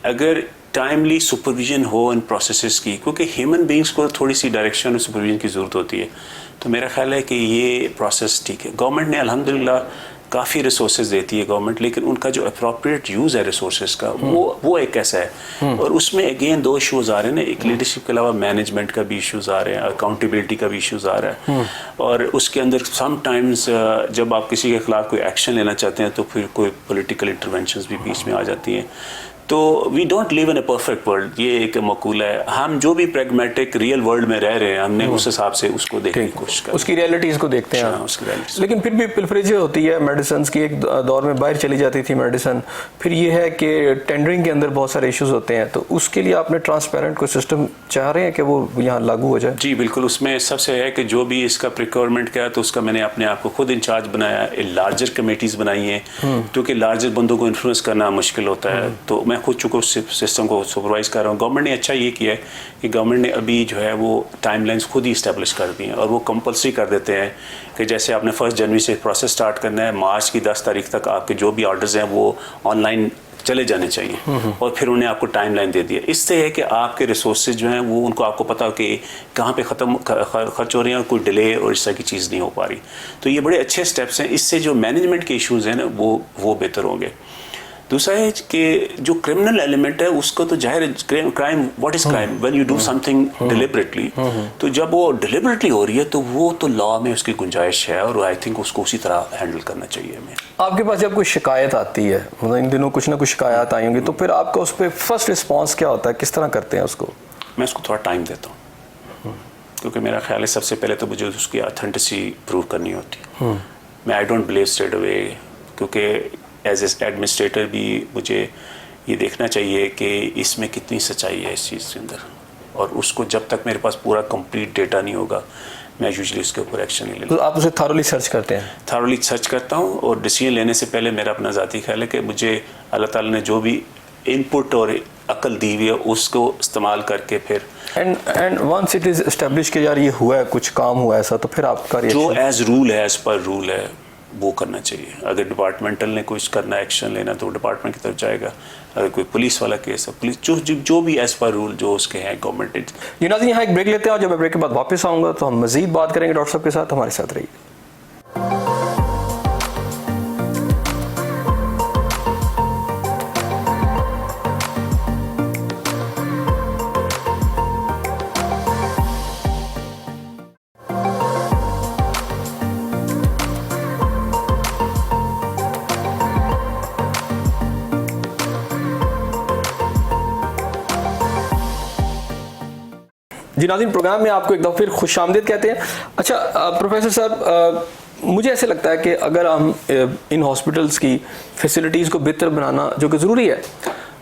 अगर टाइमली सुपरविजन हो इन प्रोसेसेस की, क्योंकि ह्यूमन बींग्स को थोड़ी सी डायरेक्शन और सुपरविजन की ज़रूरत होती है, तो मेरा ख्याल है कि ये प्रोसेस ठीक है। गवर्नमेंट ने अल्हम्दुलिल्लाह काफ़ी रिसोर्सेज देती है गवर्नमेंट, लेकिन उनका जो अप्रोप्रिएट यूज़ है रिसोर्सेज का वो एक ऐसा है। और उसमें अगेन 2 इशूज़ आ रहे हैं ना, एक लीडरशिप के अलावा मैनेजमेंट का भी इशूज़ आ रहे हैं, अकाउंटेबिलिटी का भी इशूज़ आ रहा है। और उसके अंदर समटाइम्स जब आप किसी के खिलाफ कोई एक्शन लेना चाहते हैं तो फिर कोई पॉलिटिकल इंटरवेंशंस भी बीच में आ जाती हैं। तो we don't live in a perfect world, ये एक मकूला है। हम जो भी प्रैग्मेटिक रियल वर्ल्ड में रह रहे हैं, हमने उस हिसाब से उसको देखने की कोशिश करें, उसकी रियलिटीज़ को देखते हैं। उसकी रियलिटीज़। लेकिन फिर भी पिलफरेज होती है मेडिसिन की, एक दौर में बाहर चली जाती थी मेडिसिन, फिर ये है कि टेंडरिंग के अंदर बहुत सारे इश्यूज होते हैं, तो उसके लिए आपने ट्रांसपेरेंट कोई सिस्टम चाह रहे हैं कि वो यहाँ लागू हो जाए? जी बिल्कुल, उसमें सबसे है कि जो भी इसका प्रिक्योरमेंट किया तो उसका मैंने अपने आप को खुद इंचार्ज बनाया, लार्जर कमेटीज़ बनाई हैं, क्योंकि लार्जर बंदों को इन्फ्लुएंस करना मुश्किल होता है। तो मैं खुद चूँकि सिस्टम को सुपरवाइज कर रहा हूँ। गवर्नमेंट ने अच्छा ये किया है कि गवर्नमेंट ने अभी जो है वो टाइमलाइंस खुद ही इस्टेब्लिश कर दी हैं, और वो कंपलसरी कर देते हैं कि जैसे आपने 1 जनवरी से प्रोसेस स्टार्ट करना है, मार्च की 10 तारीख तक आपके जो भी ऑर्डर्स हैं वो ऑनलाइन चले जाने चाहिए, और फिर उन्हें आपको टाइमलाइन दे दिया। इससे है कि आपके रिसोर्सेज जो हैं वो उनको आपको पता हो कि कहाँ पे खर्च हो रहे हैं और कोई डिले और इस तरह की चीज़ नहीं हो पा रही। तो ये बड़े अच्छे स्टेप्स हैं, इससे जो मैनेजमेंट के इशूज़ हैं ना वो बेहतर होंगे। दूसरा है कि जो क्रिमिनल एलिमेंट है उसको तो जाहिर crime, what is crime when you do something deliberately, तो जब वो डिलिबरेटली हो रही है तो वो तो लॉ में उसकी गुंजाइश है, और आई थिंक उसको उसी तरह हैंडल करना चाहिए हमें। आपके पास जब कोई शिकायत आती है, मतलब इन दिनों कुछ ना कुछ शिकायत आई होंगी, तो फिर आपका उस पर फर्स्ट रिस्पॉन्स क्या होता है, किस तरह करते हैं उसको? मैं उसको थोड़ा टाइम देता हूँ, क्योंकि मेरा ख्याल है सबसे पहले तो मुझे उसकी ऑथेंटिसिटी प्रूव करनी होती। मैं I don't believe straight away, क्योंकि एज ए एडमिनिस्ट्रेटर भी मुझे ये देखना चाहिए कि इसमें कितनी सच्चाई है इस चीज़ के अंदर, और उसको जब तक मेरे पास पूरा कंप्लीट डेटा नहीं होगा मैं यूजुअली उसके ऊपर एक्शन नहीं लेता। तो आप उसे थॉरोली सर्च करते हैं? थॉरोली सर्च करता हूँ, और डिसीजन लेने से पहले मेरा अपना ज़ाती ख्याल है कि मुझे अल्लाह ताला ने जो भी इनपुट और अकल दी हुई है उसको इस्तेमाल करके फिर and once it is establish कि यार ये हुआ है, कुछ काम हुआ ऐसा, तो फिर आपका जो एज रूल है, एज पर रूल है, वो करना चाहिए। अगर डिपार्टमेंटल ने कुछ करना, एक्शन लेना, तो डिपार्टमेंट की तरफ जाएगा। अगर कोई पुलिस वाला केस है, पुलिस जो भी एज पर रूल जो उसके हैं गवर्नमेंट। जी नाज़रीन, यहाँ एक ब्रेक लेते हैं और जब मैं ब्रेक के बाद वापस आऊँगा तो हम मज़ीद बात करेंगे डॉक्टर साहब के साथ। हमारे साथ रहिए। जी नाज़रीन, प्रोग्राम में आपको एक दफ़ा फिर खुशामदीद कहते हैं। अच्छा प्रोफेसर साहब, मुझे ऐसे लगता है कि अगर हम इन हॉस्पिटल्स की फैसिलिटीज़ को बेहतर बनाना, जो कि ज़रूरी है,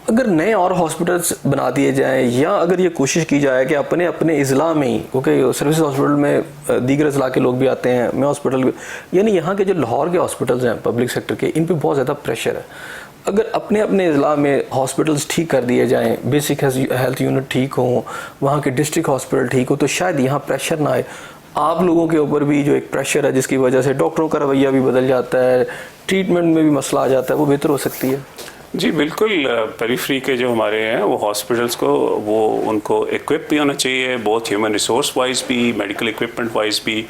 अगर नए और हॉस्पिटल्स बना दिए जाएं, या अगर ये कोशिश की जाए कि अपने अपने अज़ला में ही, क्योंकि सर्विस हॉस्पिटल में दीगर अज़ला के लोग भी आते हैं, मैं हॉस्पिटल, यानी यहाँ के जो लाहौर के हॉस्पिटल्स हैं पब्लिक सेक्टर के, इन पर बहुत ज़्यादा प्रेशर है। अगर अपने अपने अज़ला में हॉस्पिटल्स ठीक कर दिए जाएं, बेसिक हेल्थ यूनिट ठीक हो, वहाँ के डिस्ट्रिक्ट हॉस्पिटल ठीक हो, तो शायद यहाँ प्रेशर ना आए। आप लोगों के ऊपर भी जो एक प्रेशर है जिसकी वजह से डॉक्टरों का रवैया भी बदल जाता है, ट्रीटमेंट में भी मसला आ जाता है, वो बेहतर हो सकती है? जी बिल्कुल। पेरिफेरी के जो हमारे हैं वो हॉस्पिटल्स को वो उनको इक्विप भी होना चाहिए, बहुत ह्यूमन रिसोर्स वाइज भी, मेडिकल इक्विपमेंट वाइज भी,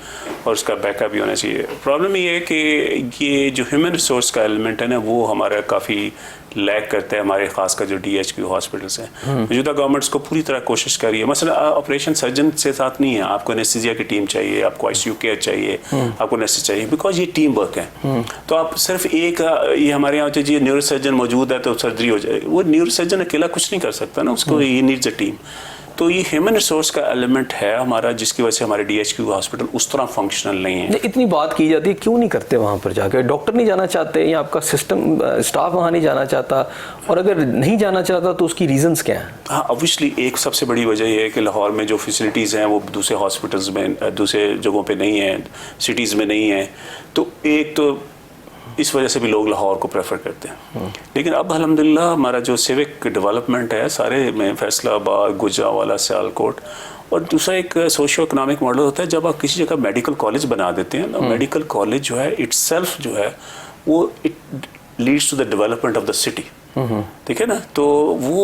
और उसका बैकअप भी होना चाहिए। प्रॉब्लम ये है कि ये जो ह्यूमन रिसोर्स का एलिमेंट है ना वो हमारा काफ़ी लैक करता है हमारे खासकर जो DHQ हॉस्पिटल्स हैं। मौजूदा गवर्नमेंट्स को पूरी तरह कोशिश कर रही है। मसला ऑपरेशन सर्जन से साथ नहीं है, आपको एनेस्थीसिया की टीम चाहिए, आपको ICU केयर चाहिए, आपको नर्सेस चाहिए, बिकॉज ये टीम वर्क है। तो आप सिर्फ एक ये हमारे यहाँ जी न्यूरो सर्जन मौजूद है तो सर्जरी हो जाए, वो न्यूरो सर्जन अकेला कुछ नहीं कर सकता ना, उसको ये नीड्स अ टीम। तो ये ह्यूमन रिसोर्स का एलिमेंट है हमारा, जिसकी वजह से हमारे DHQ हॉस्पिटल उस तरह फंक्शनल नहीं है। इतनी बात की जाती है, क्यों नहीं करते वहाँ पर जाकर? डॉक्टर नहीं जाना चाहते या आपका सिस्टम स्टाफ वहाँ नहीं जाना चाहता? और अगर नहीं जाना चाहता तो उसकी रीजंस क्या हैं? हाँ, ऑब्वियसली एक सबसे बड़ी वजह ये है कि लाहौर में जो फैसिलिटीज़ हैं वो दूसरे हॉस्पिटल्स में दूसरे जगहों पे नहीं है, सिटीज़ में नहीं है। तो एक तो इस वजह से भी लोग लाहौर को प्रेफर करते हैं। लेकिन अब अल्हम्दुलिल्लाह हमारा जो सिविक डेवलपमेंट है सारे में फैसलाबाद, गुजरांवाला, सियालकोट, और दूसरा एक सोशियो इकोनॉमिक मॉडल होता है जब आप किसी जगह मेडिकल कॉलेज बना देते हैं ना, मेडिकल कॉलेज जो है इटसेल्फ जो है वो it leads to the development of the city. ठीक है ना, तो वो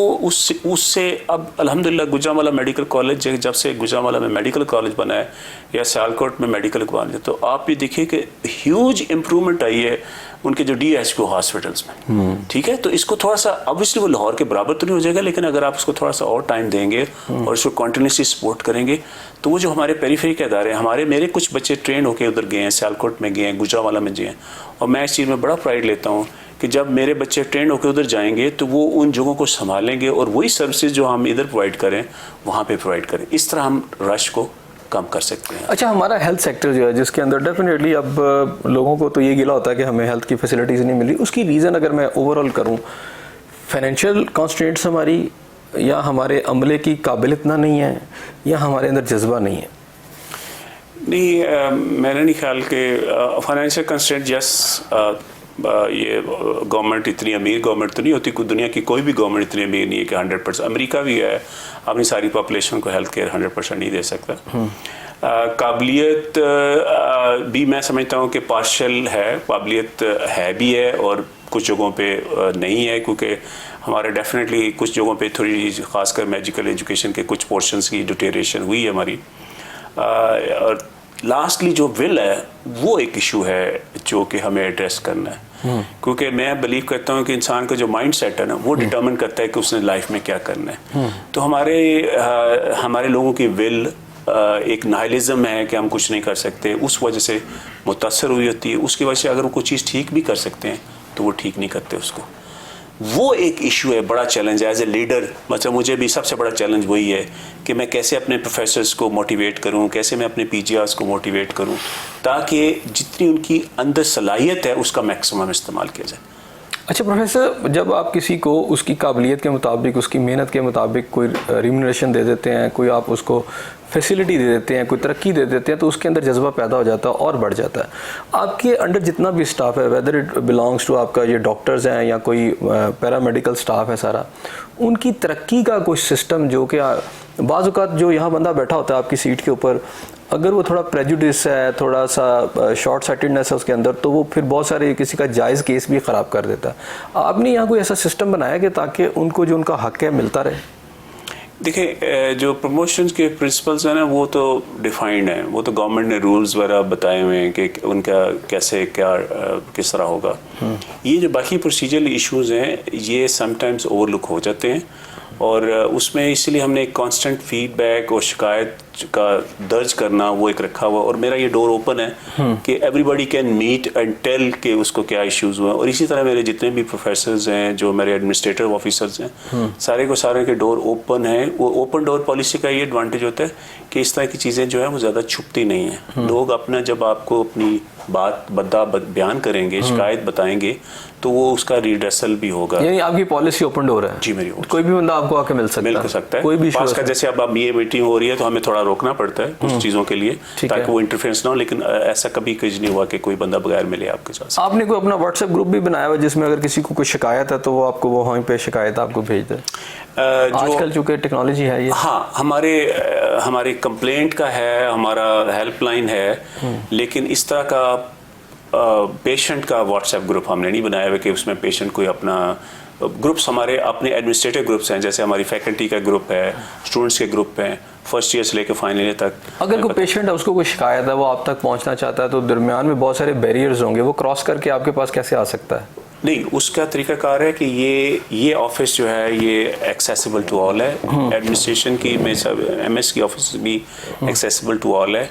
उससे अब अल्हम्दुलिल्लाह गुजरांवाला मेडिकल कॉलेज, जब से गुजरांवाला में मेडिकल कॉलेज बना है या सियालकोट में मेडिकल कॉलेज है, तो आप भी देखिए कि ह्यूज इम्प्रूवमेंट आई है उनके जो DHQ हॉस्पिटल्स में। ठीक है, तो इसको थोड़ा सा ऑब्वियसली वो लाहौर के बराबर तो नहीं हो जाएगा, लेकिन अगर आप उसको थोड़ा सा और टाइम देंगे और इसको कंटिन्यूसली सपोर्ट करेंगे तो वो जो हमारे पेरिफेरी के अदारे हैं, मेरे कुछ बच्चे ट्रेन होकर उधर गए हैं, सियालकोट में गए हैं, गुजरांवाला में गए हैं, और मैं इस चीज़ में बड़ा प्राइड लेता हूँ कि जब मेरे बच्चे ट्रेन होकर उधर जाएंगे तो वो उन जगहों को संभालेंगे और वही सर्विसेज जो हम इधर प्रोवाइड करें वहाँ पे प्रोवाइड करें। इस तरह हम रश को कम कर सकते हैं। अच्छा, हमारा हेल्थ सेक्टर जो है जिसके अंदर डेफिनेटली अब लोगों को तो ये गिला होता है कि हमें हेल्थ की फैसिलिटीज़ नहीं मिली, उसकी रीज़न अगर मैं ओवरऑल करूँ, फाइनेंशियल कॉन्स्ट्रेंट्स हमारी, या हमारे अमले की काबिलियत ना नहीं है, या हमारे अंदर जज्बा नहीं है? नहीं, मेरा नहीं ख्याल कि फाइनेंशियल कंस्ट्रेंट ये गवर्नमेंट इतनी अमीर गवर्नमेंट तो नहीं होती, कोई दुनिया की कोई भी गवर्नमेंट इतनी अमीर नहीं है कि 100%। अमेरिका भी है, अपनी सारी पॉपुलेशन को हेल्थ केयर 100% नहीं दे सकता। काबिलियत भी मैं समझता हूँ कि पार्शल है, काबिलियत है भी है और कुछ जगहों पे नहीं है, क्योंकि हमारे डेफिनेटली कुछ जगहों पे थोड़ी खासकर मेडिकल एजुकेशन के कुछ पोर्शंस की डिटेरिएशन हुई है हमारी। और लास्टली जो विल है वो एक इशू है जो कि हमें एड्रेस करना है, क्योंकि मैं बिलीव करता हूँ कि इंसान का जो माइंड सेट है ना वो डिटर्मिन करता है कि उसने लाइफ में क्या करना है। तो हमारे लोगों की विल एक नाइलिज्म है कि हम कुछ नहीं कर सकते, उस वजह से मुतासर हुई होती है। उसकी वजह से अगर वो कोई चीज़ ठीक भी कर सकते हैं तो वो ठीक नहीं करते उसको। वो एक इशू है, बड़ा चैलेंज है एज ए लीडर। मतलब मुझे भी सबसे बड़ा चैलेंज वही है कि मैं कैसे अपने प्रोफेसर्स को मोटिवेट करूं, कैसे मैं अपने PGRs को मोटिवेट करूं, ताकि जितनी उनकी अंदर सलाहियत है उसका मैक्सिमम इस्तेमाल किया जाए। अच्छा प्रोफेसर, जब आप किसी को उसकी काबिलियत के मुताबिक, उसकी मेहनत के मुताबिक कोई रिम्यूनरेशन दे देते हैं, कोई आप उसको फैसिलिटी दे देते हैं, कोई तरक्की दे देते हैं, तो उसके अंदर जज्बा पैदा हो जाता है और बढ़ जाता है। आपके अंडर जितना भी स्टाफ है, वेदर इट बिलोंग्स टू आपका ये डॉक्टर्स हैं या कोई पैरामेडिकल स्टाफ है, सारा उनकी तरक्की का कोई सिस्टम जो कि बाज़ औक़ात जो यहाँ बंदा बैठा होता है आपकी सीट के ऊपर, अगर वो थोड़ा प्रेजुडिस है, थोड़ा सा शॉर्ट साइटेडनेस है उसके अंदर, तो वो फिर बहुत सारे किसी का जायज़ केस भी ख़राब कर देता है। आपने यहाँ कोई ऐसा सिस्टम बनाया कि ताकि उनको जो उनका हक़ है मिलता रहे? देखिए, जो प्रमोशंस के प्रिंसिपल्स हैं ना वो तो डिफाइंड हैं, वो तो गवर्नमेंट ने रूल्स वगैरह बताए हुए हैं कि उनका कैसे क्या किस तरह होगा। ये जो बाकी प्रोसीजरल इश्यूज़ हैं ये समटाइम्स ओवरलुक हो जाते हैं, और उसमें इसलिए हमने एक कांस्टेंट फीडबैक और शिकायत का दर्ज करना वो एक रखा हुआ, और मेरा ये डोर ओपन है कि everybody can meet and tell कि उसको क्या इश्यूज़ हुए। और इसी तरह मेरे जितने भी प्रोफेसर्स हैं, जो मेरे एडमिनिस्ट्रेटिव ऑफिसर्स हैं, सारे के डोर ओपन है। वो ओपन डोर पॉलिसी का ये एडवांटेज होता है कि इस तरह की चीज़ें जो है वो ज़्यादा छुपती नहीं हैं। लोग अपना जब आपको अपनी बात बयान करेंगे, शिकायत बताएंगे, तो वो उसका रिड्रेसल भी होगा। यानी आपकी पॉलिसी ओपन डोर है? जी, मेरी कोई भी बंदा आपको आके मिल सकता है? कोई भी पास का, जैसे अब ये मीटिंग हो रही है तो हमें थोड़ा रोकना पड़ता है कुछ चीज़ों के लिए ताकि वो इंटरफेरेंस ना हो, लेकिन ऐसा कभी कुछ नहीं हुआ कि कोई बंदा बगैर मिले आपके साथ। आपने कोई अपना व्हाट्सएप ग्रुप भी बनाया हुआ जिसमें अगर किसी को कोई शिकायत है तो वो आपको वहीं पे शिकायत आपको भेज दे? आजकल चूंकि टेक्नोलॉजी है ये। हाँ, हमारे कंप्लेंट का है, हमारा हेल्पलाइन है, लेकिन इस तरह का पेशेंट का व्हाट्सएप ग्रुप हमने नहीं बनाया हुआ कि उसमें पेशेंट कोई अपना ग्रुप्स, हमारे अपने एडमिनिस्ट्रेटिव ग्रुप्स हैं, जैसे हमारी फैकल्टी का ग्रुप है, स्टूडेंट्स के ग्रुप हैं, फर्स्ट ईयर से लेकर फाइनल ईयर तक। अगर कोई पेशेंट है, उसको कोई शिकायत है, वो आप तक पहुंचना चाहता है, तो दरमियान में बहुत सारे बैरियर्स होंगे, वो क्रॉस करके आपके पास कैसे आ सकता है? नहीं, उसका तरीकाकार है कि ये ऑफिस जो है ये एक्सेसिबल टू ऑल है। एडमिनिस्ट्रेशन की में सब एमएस की ऑफिस भी एक्सेसिबल टू ऑल है।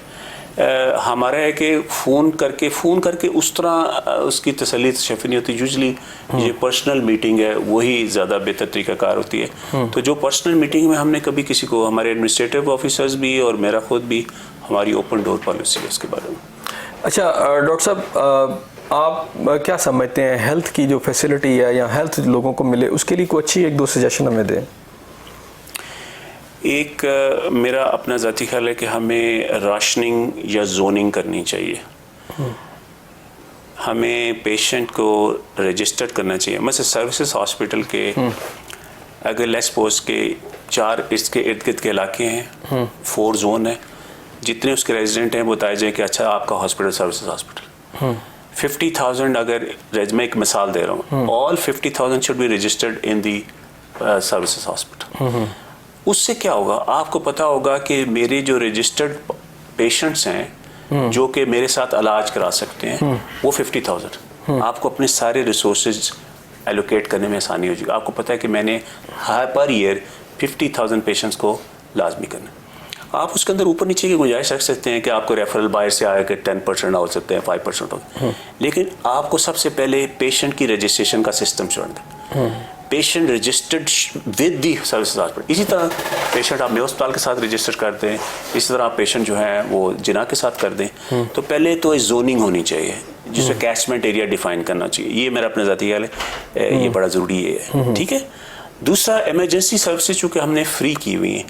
हमारा है कि फ़ोन करके उस तरह उसकी तसल्ली शफी नहीं होती। यूजली ये पर्सनल मीटिंग है, वही ज़्यादा बेहतर तरीकाकार होती है। तो जो पर्सनल मीटिंग में हमने कभी किसी को, हमारे एडमिनिस्ट्रेटिव ऑफिसर्स भी और मेरा खुद भी, हमारी ओपन डोर पॉलिसी है उसके बारे में। अच्छा डॉक्टर साहब, आप क्या समझते हैं हेल्थ की जो फैसिलिटी है या हेल्थ लोगों को मिले, उसके लिए कोई अच्छी एक दो सजेशन हमें दें? एक मेरा अपना ज़ाती ख्याल है कि हमें राशनिंग या जोनिंग करनी चाहिए। हमें पेशेंट को रजिस्टर्ड करना चाहिए। मतलब सर्विसेज हॉस्पिटल के अगर लेट्स सपोज के 4 इसके इर्द गिर्द के इलाके हैं, 4 जोन है, जितने उसके रेजिडेंट हैं बताया जाए कि अच्छा आपका हॉस्पिटल सर्विसेज हॉस्पिटल 50,000, अगर मैं एक मिसाल दे रहा हूँ, all 50,000 should be registered in the services hospital. उससे क्या होगा, आपको पता होगा कि मेरे जो रजिस्टर्ड पेशेंट्स हैं जो कि मेरे साथ इलाज करा सकते हैं वो 50,000। आपको अपने सारे रिसोर्सेज एलोकेट करने में आसानी हो जाएगी। आपको पता है कि मैंने पर ईयर 50,000 पेशेंट्स को लाजमी करना। आप उसके अंदर ऊपर नीचे की गुंजाइश रख सकते हैं कि आपको रेफरल बाहर से आया कि 10% हो सकते हैं, 5% हो, लेकिन आपको सबसे पहले पेशेंट की रजिस्ट्रेशन का सिस्टम छोड़ दें। Patient registered with the services hospital. इसी तरह पेशेंट आप मेरे अस्पताल के साथ रजिस्टर कर दें, इसी तरह आप पेशेंट जो है वो जिना के साथ कर दें। तो पहले तो जोनिंग होनी चाहिए जिसमें कैचमेंट एरिया डिफाइन करना चाहिए। ये मेरा अपना ज़ाती ख्याल है, ये बड़ा ज़रूरी है। ठीक है। दूसरा, इमरजेंसी सर्विसेज चूँकि हमने फ्री की हुई हैं,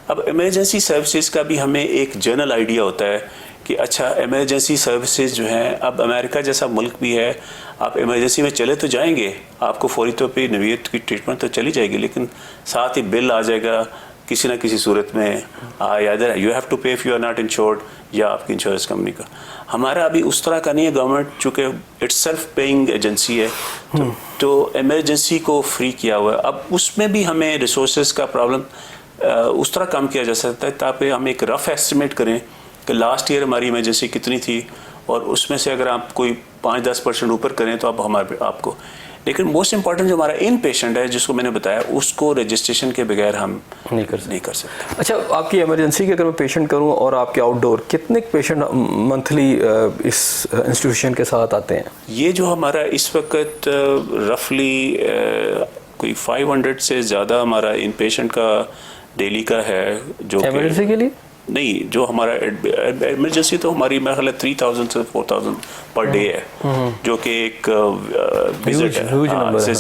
अब इमरजेंसी सर्विसेज का भी हमें एक जनरल आइडिया होता है कि अच्छा इमरजेंसी सर्विसेज जो हैं, अब अमेरिका जैसा मुल्क भी है, आप इमरजेंसी में चले तो जाएंगे, आपको फौरी तौर पे नवीयत की ट्रीटमेंट तो चली जाएगी, लेकिन साथ ही बिल आ जाएगा किसी ना किसी सूरत में। याद you have to pay if you are not insured, या आपकी इंश्योरेंस कंपनी का। हमारा अभी उस तरह का नहीं है। गवर्नमेंट चूँकि इट्स सेल्फ पेइंग एजेंसी है, तो इमरजेंसी को फ्री किया हुआ है। अब उसमें भी हमें रिसोर्स का प्रॉब्लम उस तरह काम किया जा सकता है ताकि हम एक रफ एस्टिमेट करें कि लास्ट ईयर हमारी इमरजेंसी कितनी थी, और उसमें से अगर आप कोई 5-10% ऊपर करें तो अब आपको, लेकिन मोस्ट इंपॉर्टेंट जो हमारा इन पेशेंट है जिसको मैंने बताया, उसको रजिस्ट्रेशन के बगैर हम नहीं कर सकते। अच्छा, आपकी इमरजेंसी की अगर मैं पेशेंट करूं और आपके आउटडोर, कितने पेशेंट मंथली इस इंस्टीट्यूशन के साथ आते हैं? ये जो हमारा इस वक्त रफली कोई 500 से ज़्यादा हमारा इन पेशेंट का डेली का है। जो इमरजेंसी के लिए नहीं, जो हमारा इमरजेंसी तो हमारी मेरा ख्याल 3,000 से 4,000 पर डे है, जो कि एक विजिट है,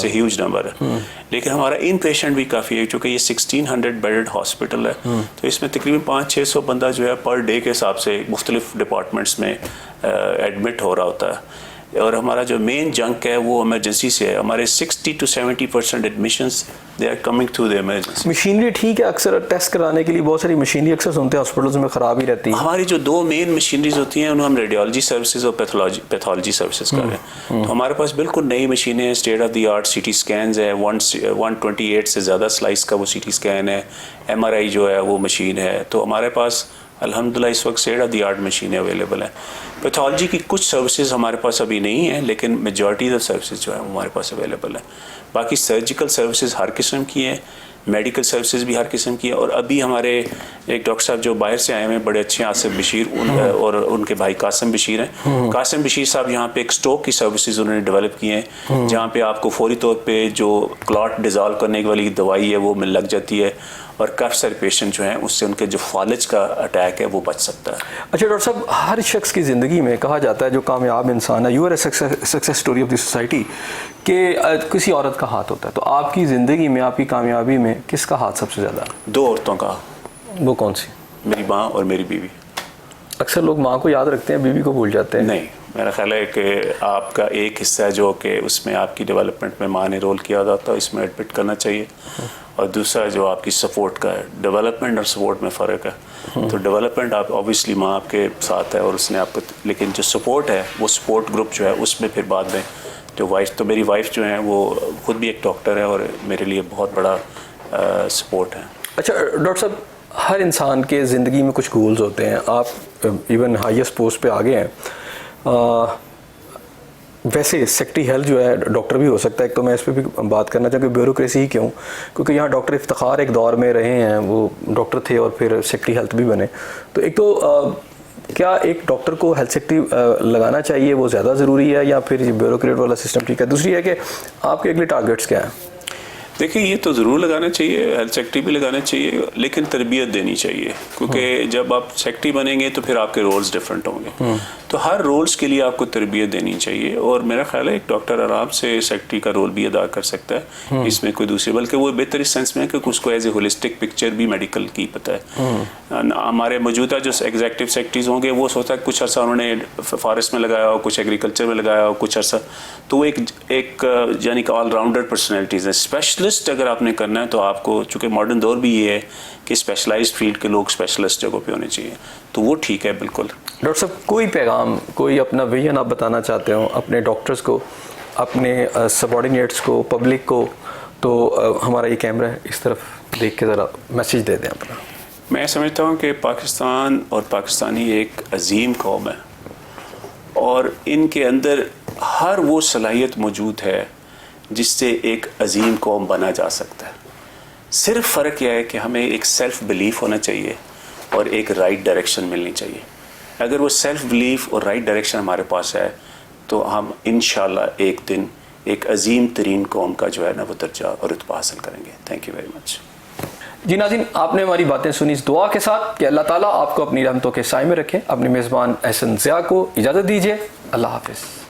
ह्यूज नंबर है। लेकिन हमारा इन पेशेंट भी काफ़ी है, क्योंकि ये 1600 बेडेड हॉस्पिटल है, तो इसमें तकरीबन 500-600 बंदा जो है पर डे के हिसाब से मुख्तलिफ डिपार्टमेंट्स में एडमिट हो रहा होता है। और हमारा जो मेन जंक है वो इमरजेंसी से है। हमारे 60 to 70% admissions they are coming through the emergency. Machinery ठीक है, अक्सर टेस्ट कराने के लिए बहुत सारी मशीनरी अक्सर सुनते हैं हॉस्पिटल्स में ख़राब ही रहती है। हमारी जो 2 मेन मशीनरीज होती हैं उन्हें हम रेडियोलॉजी सर्विसेज और पैथोलॉजी सर्विसेज कर रहे हैं। तो हमारे पास बिल्कुल नई मशीनें हैं, state of the art CT scans है, 128 से ज़्यादा स्लाइस का वो CT स्कैन है, MRI जो है वो मशीन है। तो हमारे पास अल्हम्दुलिल्लाह इस वक्त स्टेट ऑफ द आर्ट मशीनें अवेलेबल हैं। पैथोलॉजी की कुछ सर्विसेज हमारे पास अभी नहीं है, लेकिन मेजॉरिटी ऑफ सर्विसेज जो है वो हमारे पास अवेलेबल है। बाकी सर्जिकल सर्विसेज हर किस्म की हैं, मेडिकल सर्विसेज भी हर किस्म की है। और अभी हमारे एक डॉक्टर साहब जो बाहर से आए हैं बड़े अच्छे, आसिफ बशीर, और उनके भाई कासिम बशीर हैं। कासिम बशीर साहब यहाँ पे एक स्ट्रोक की सर्विसेज उन्होंने डेवलप की हैं, जहाँ पे आपको फौरी तौर पे जो क्लॉट डिजॉल्व करने वाली दवाई है वो लग जाती है, और काफ़ी सारे पेशेंट जो हैं उससे उनके जो फालिज का अटैक है वो बच सकता है। अच्छा डॉक्टर साहब, हर शख्स की ज़िंदगी में कहा जाता है जो कामयाब इंसान है, you are a success story of the society, कि किसी औरत का हाथ होता है। तो आपकी ज़िंदगी में, आपकी कामयाबी में किसका हाथ सबसे ज़्यादा? 2 औरतों का। वो कौन सी? मेरी माँ और मेरी बीवी। अक्सर लोग माँ को याद रखते हैं, बीवी को भूल जाते हैं। नहीं, मेरा ख्याल है कि आपका एक हिस्सा है जो कि उसमें आपकी डेवलपमेंट में माँ ने रोल किया था, इसमें एडमिट करना चाहिए। और दूसरा जो आपकी सपोर्ट का है, डेवलपमेंट और सपोर्ट में फ़र्क है। तो डेवलपमेंट आप ऑब्वियसली माँ आपके साथ है और उसने आपको, लेकिन जो सपोर्ट है वो सपोर्ट ग्रुप जो है उसमें फिर बाद में जो वाइफ, तो मेरी वाइफ जो है वो खुद भी एक डॉक्टर है और मेरे लिए बहुत बड़ा सपोर्ट है। अच्छा डॉक्टर साहब, हर इंसान के ज़िंदगी में कुछ गोल्स होते हैं। आप इवन हाईएस्ट पोस्ट पे आ गए हैं। वैसे सेक्रेटरी हेल्थ जो है डॉक्टर भी हो सकता है, तो मैं इस पर भी बात करना चाहूँगा कि ब्यूरोक्रेसी ही क्यों, क्योंकि यहाँ डॉक्टर इफ्तिखार एक दौर में रहे हैं, वो डॉक्टर थे और फिर सेक्रेटरी हेल्थ भी बने। तो एक तो क्या एक डॉक्टर को हेल्थ सेक्रेटरी लगाना चाहिए, वो ज़्यादा ज़रूरी है, या फिर ब्यूरोक्रेट वाला सिस्टम ठीक है? दूसरी है कि आपके अगले टारगेट्स क्या हैं? देखिए, ये तो ज़रूर लगाना चाहिए, हेल्थ सेक्रेटरी भी लगाना चाहिए, लेकिन तरबियत देनी चाहिए, क्योंकि जब आप सेक्रेटरी बनेंगे तो फिर आपके रोल्स डिफरेंट होंगे। तो हर रोल्स के लिए आपको तरबियत देनी चाहिए और मेरा ख्याल है एक डॉक्टर आराम से सेक्रेटरी का रोल भी अदा कर सकता है। इसमें कोई दूसरी, बल्कि वो बेहतर इस सेंस में है कि उसको एज ए होलिस्टिक पिक्चर भी मेडिकल की पता है। हमारे मौजूदा जो एग्जेक्टिव सेक्रेटरीज होंगे वो सोचता है कुछ अर्सा उन्होंने फॉरेस्ट में लगाया हो, कुछ एग्रीकल्चर में लगाया हो, कुछ अर्सा, तो वो एक यानी कि ऑलराउंडर पर्सनैलिटीज़ है। स्पेशलिस्ट अगर आपने करना है तो आपको, चूँकि मॉडर्न दौर भी ये है कि स्पेशलाइज्ड फील्ड के लोग स्पेशलिस्ट जगह पे होने चाहिए, तो वो ठीक है बिल्कुल। डॉक्टर साहब, कोई पैगाम, कोई अपना विजन आप बताना चाहते हो अपने डॉक्टर्स को, अपने सबॉर्डिनेट्स को, पब्लिक को, तो हमारा ये कैमरा है, इस तरफ देख के ज़रा मैसेज दे दें अपना। मैं समझता हूँ कि पाकिस्तान और पाकिस्तानी एक अजीम कौम है और इनके अंदर हर वो सलाहियत मौजूद है जिससे एक अजीम कौम बना जा सकता है। सिर्फ फ़र्क यह है कि हमें एक सेल्फ बिलीफ होना चाहिए और एक राइट डायरेक्शन मिलनी चाहिए। अगर वो सेल्फ बिलीफ और राइट डायरेक्शन हमारे पास है तो हम इंशाल्लाह एक दिन एक अजीम तरीन कौम का जो है ना वो दर्जा और रुतबा हासिल करेंगे। Thank you very much. जी नाज़रीन, आपने हमारी बातें सुनी इस दुआ के साथ कि अल्लाह ताला आपको अपनी रहमतों के साए में रखे। अपने मेज़बान एहसन ज़िया को इजाज़त दीजिए। अल्लाह हाफ़िज़।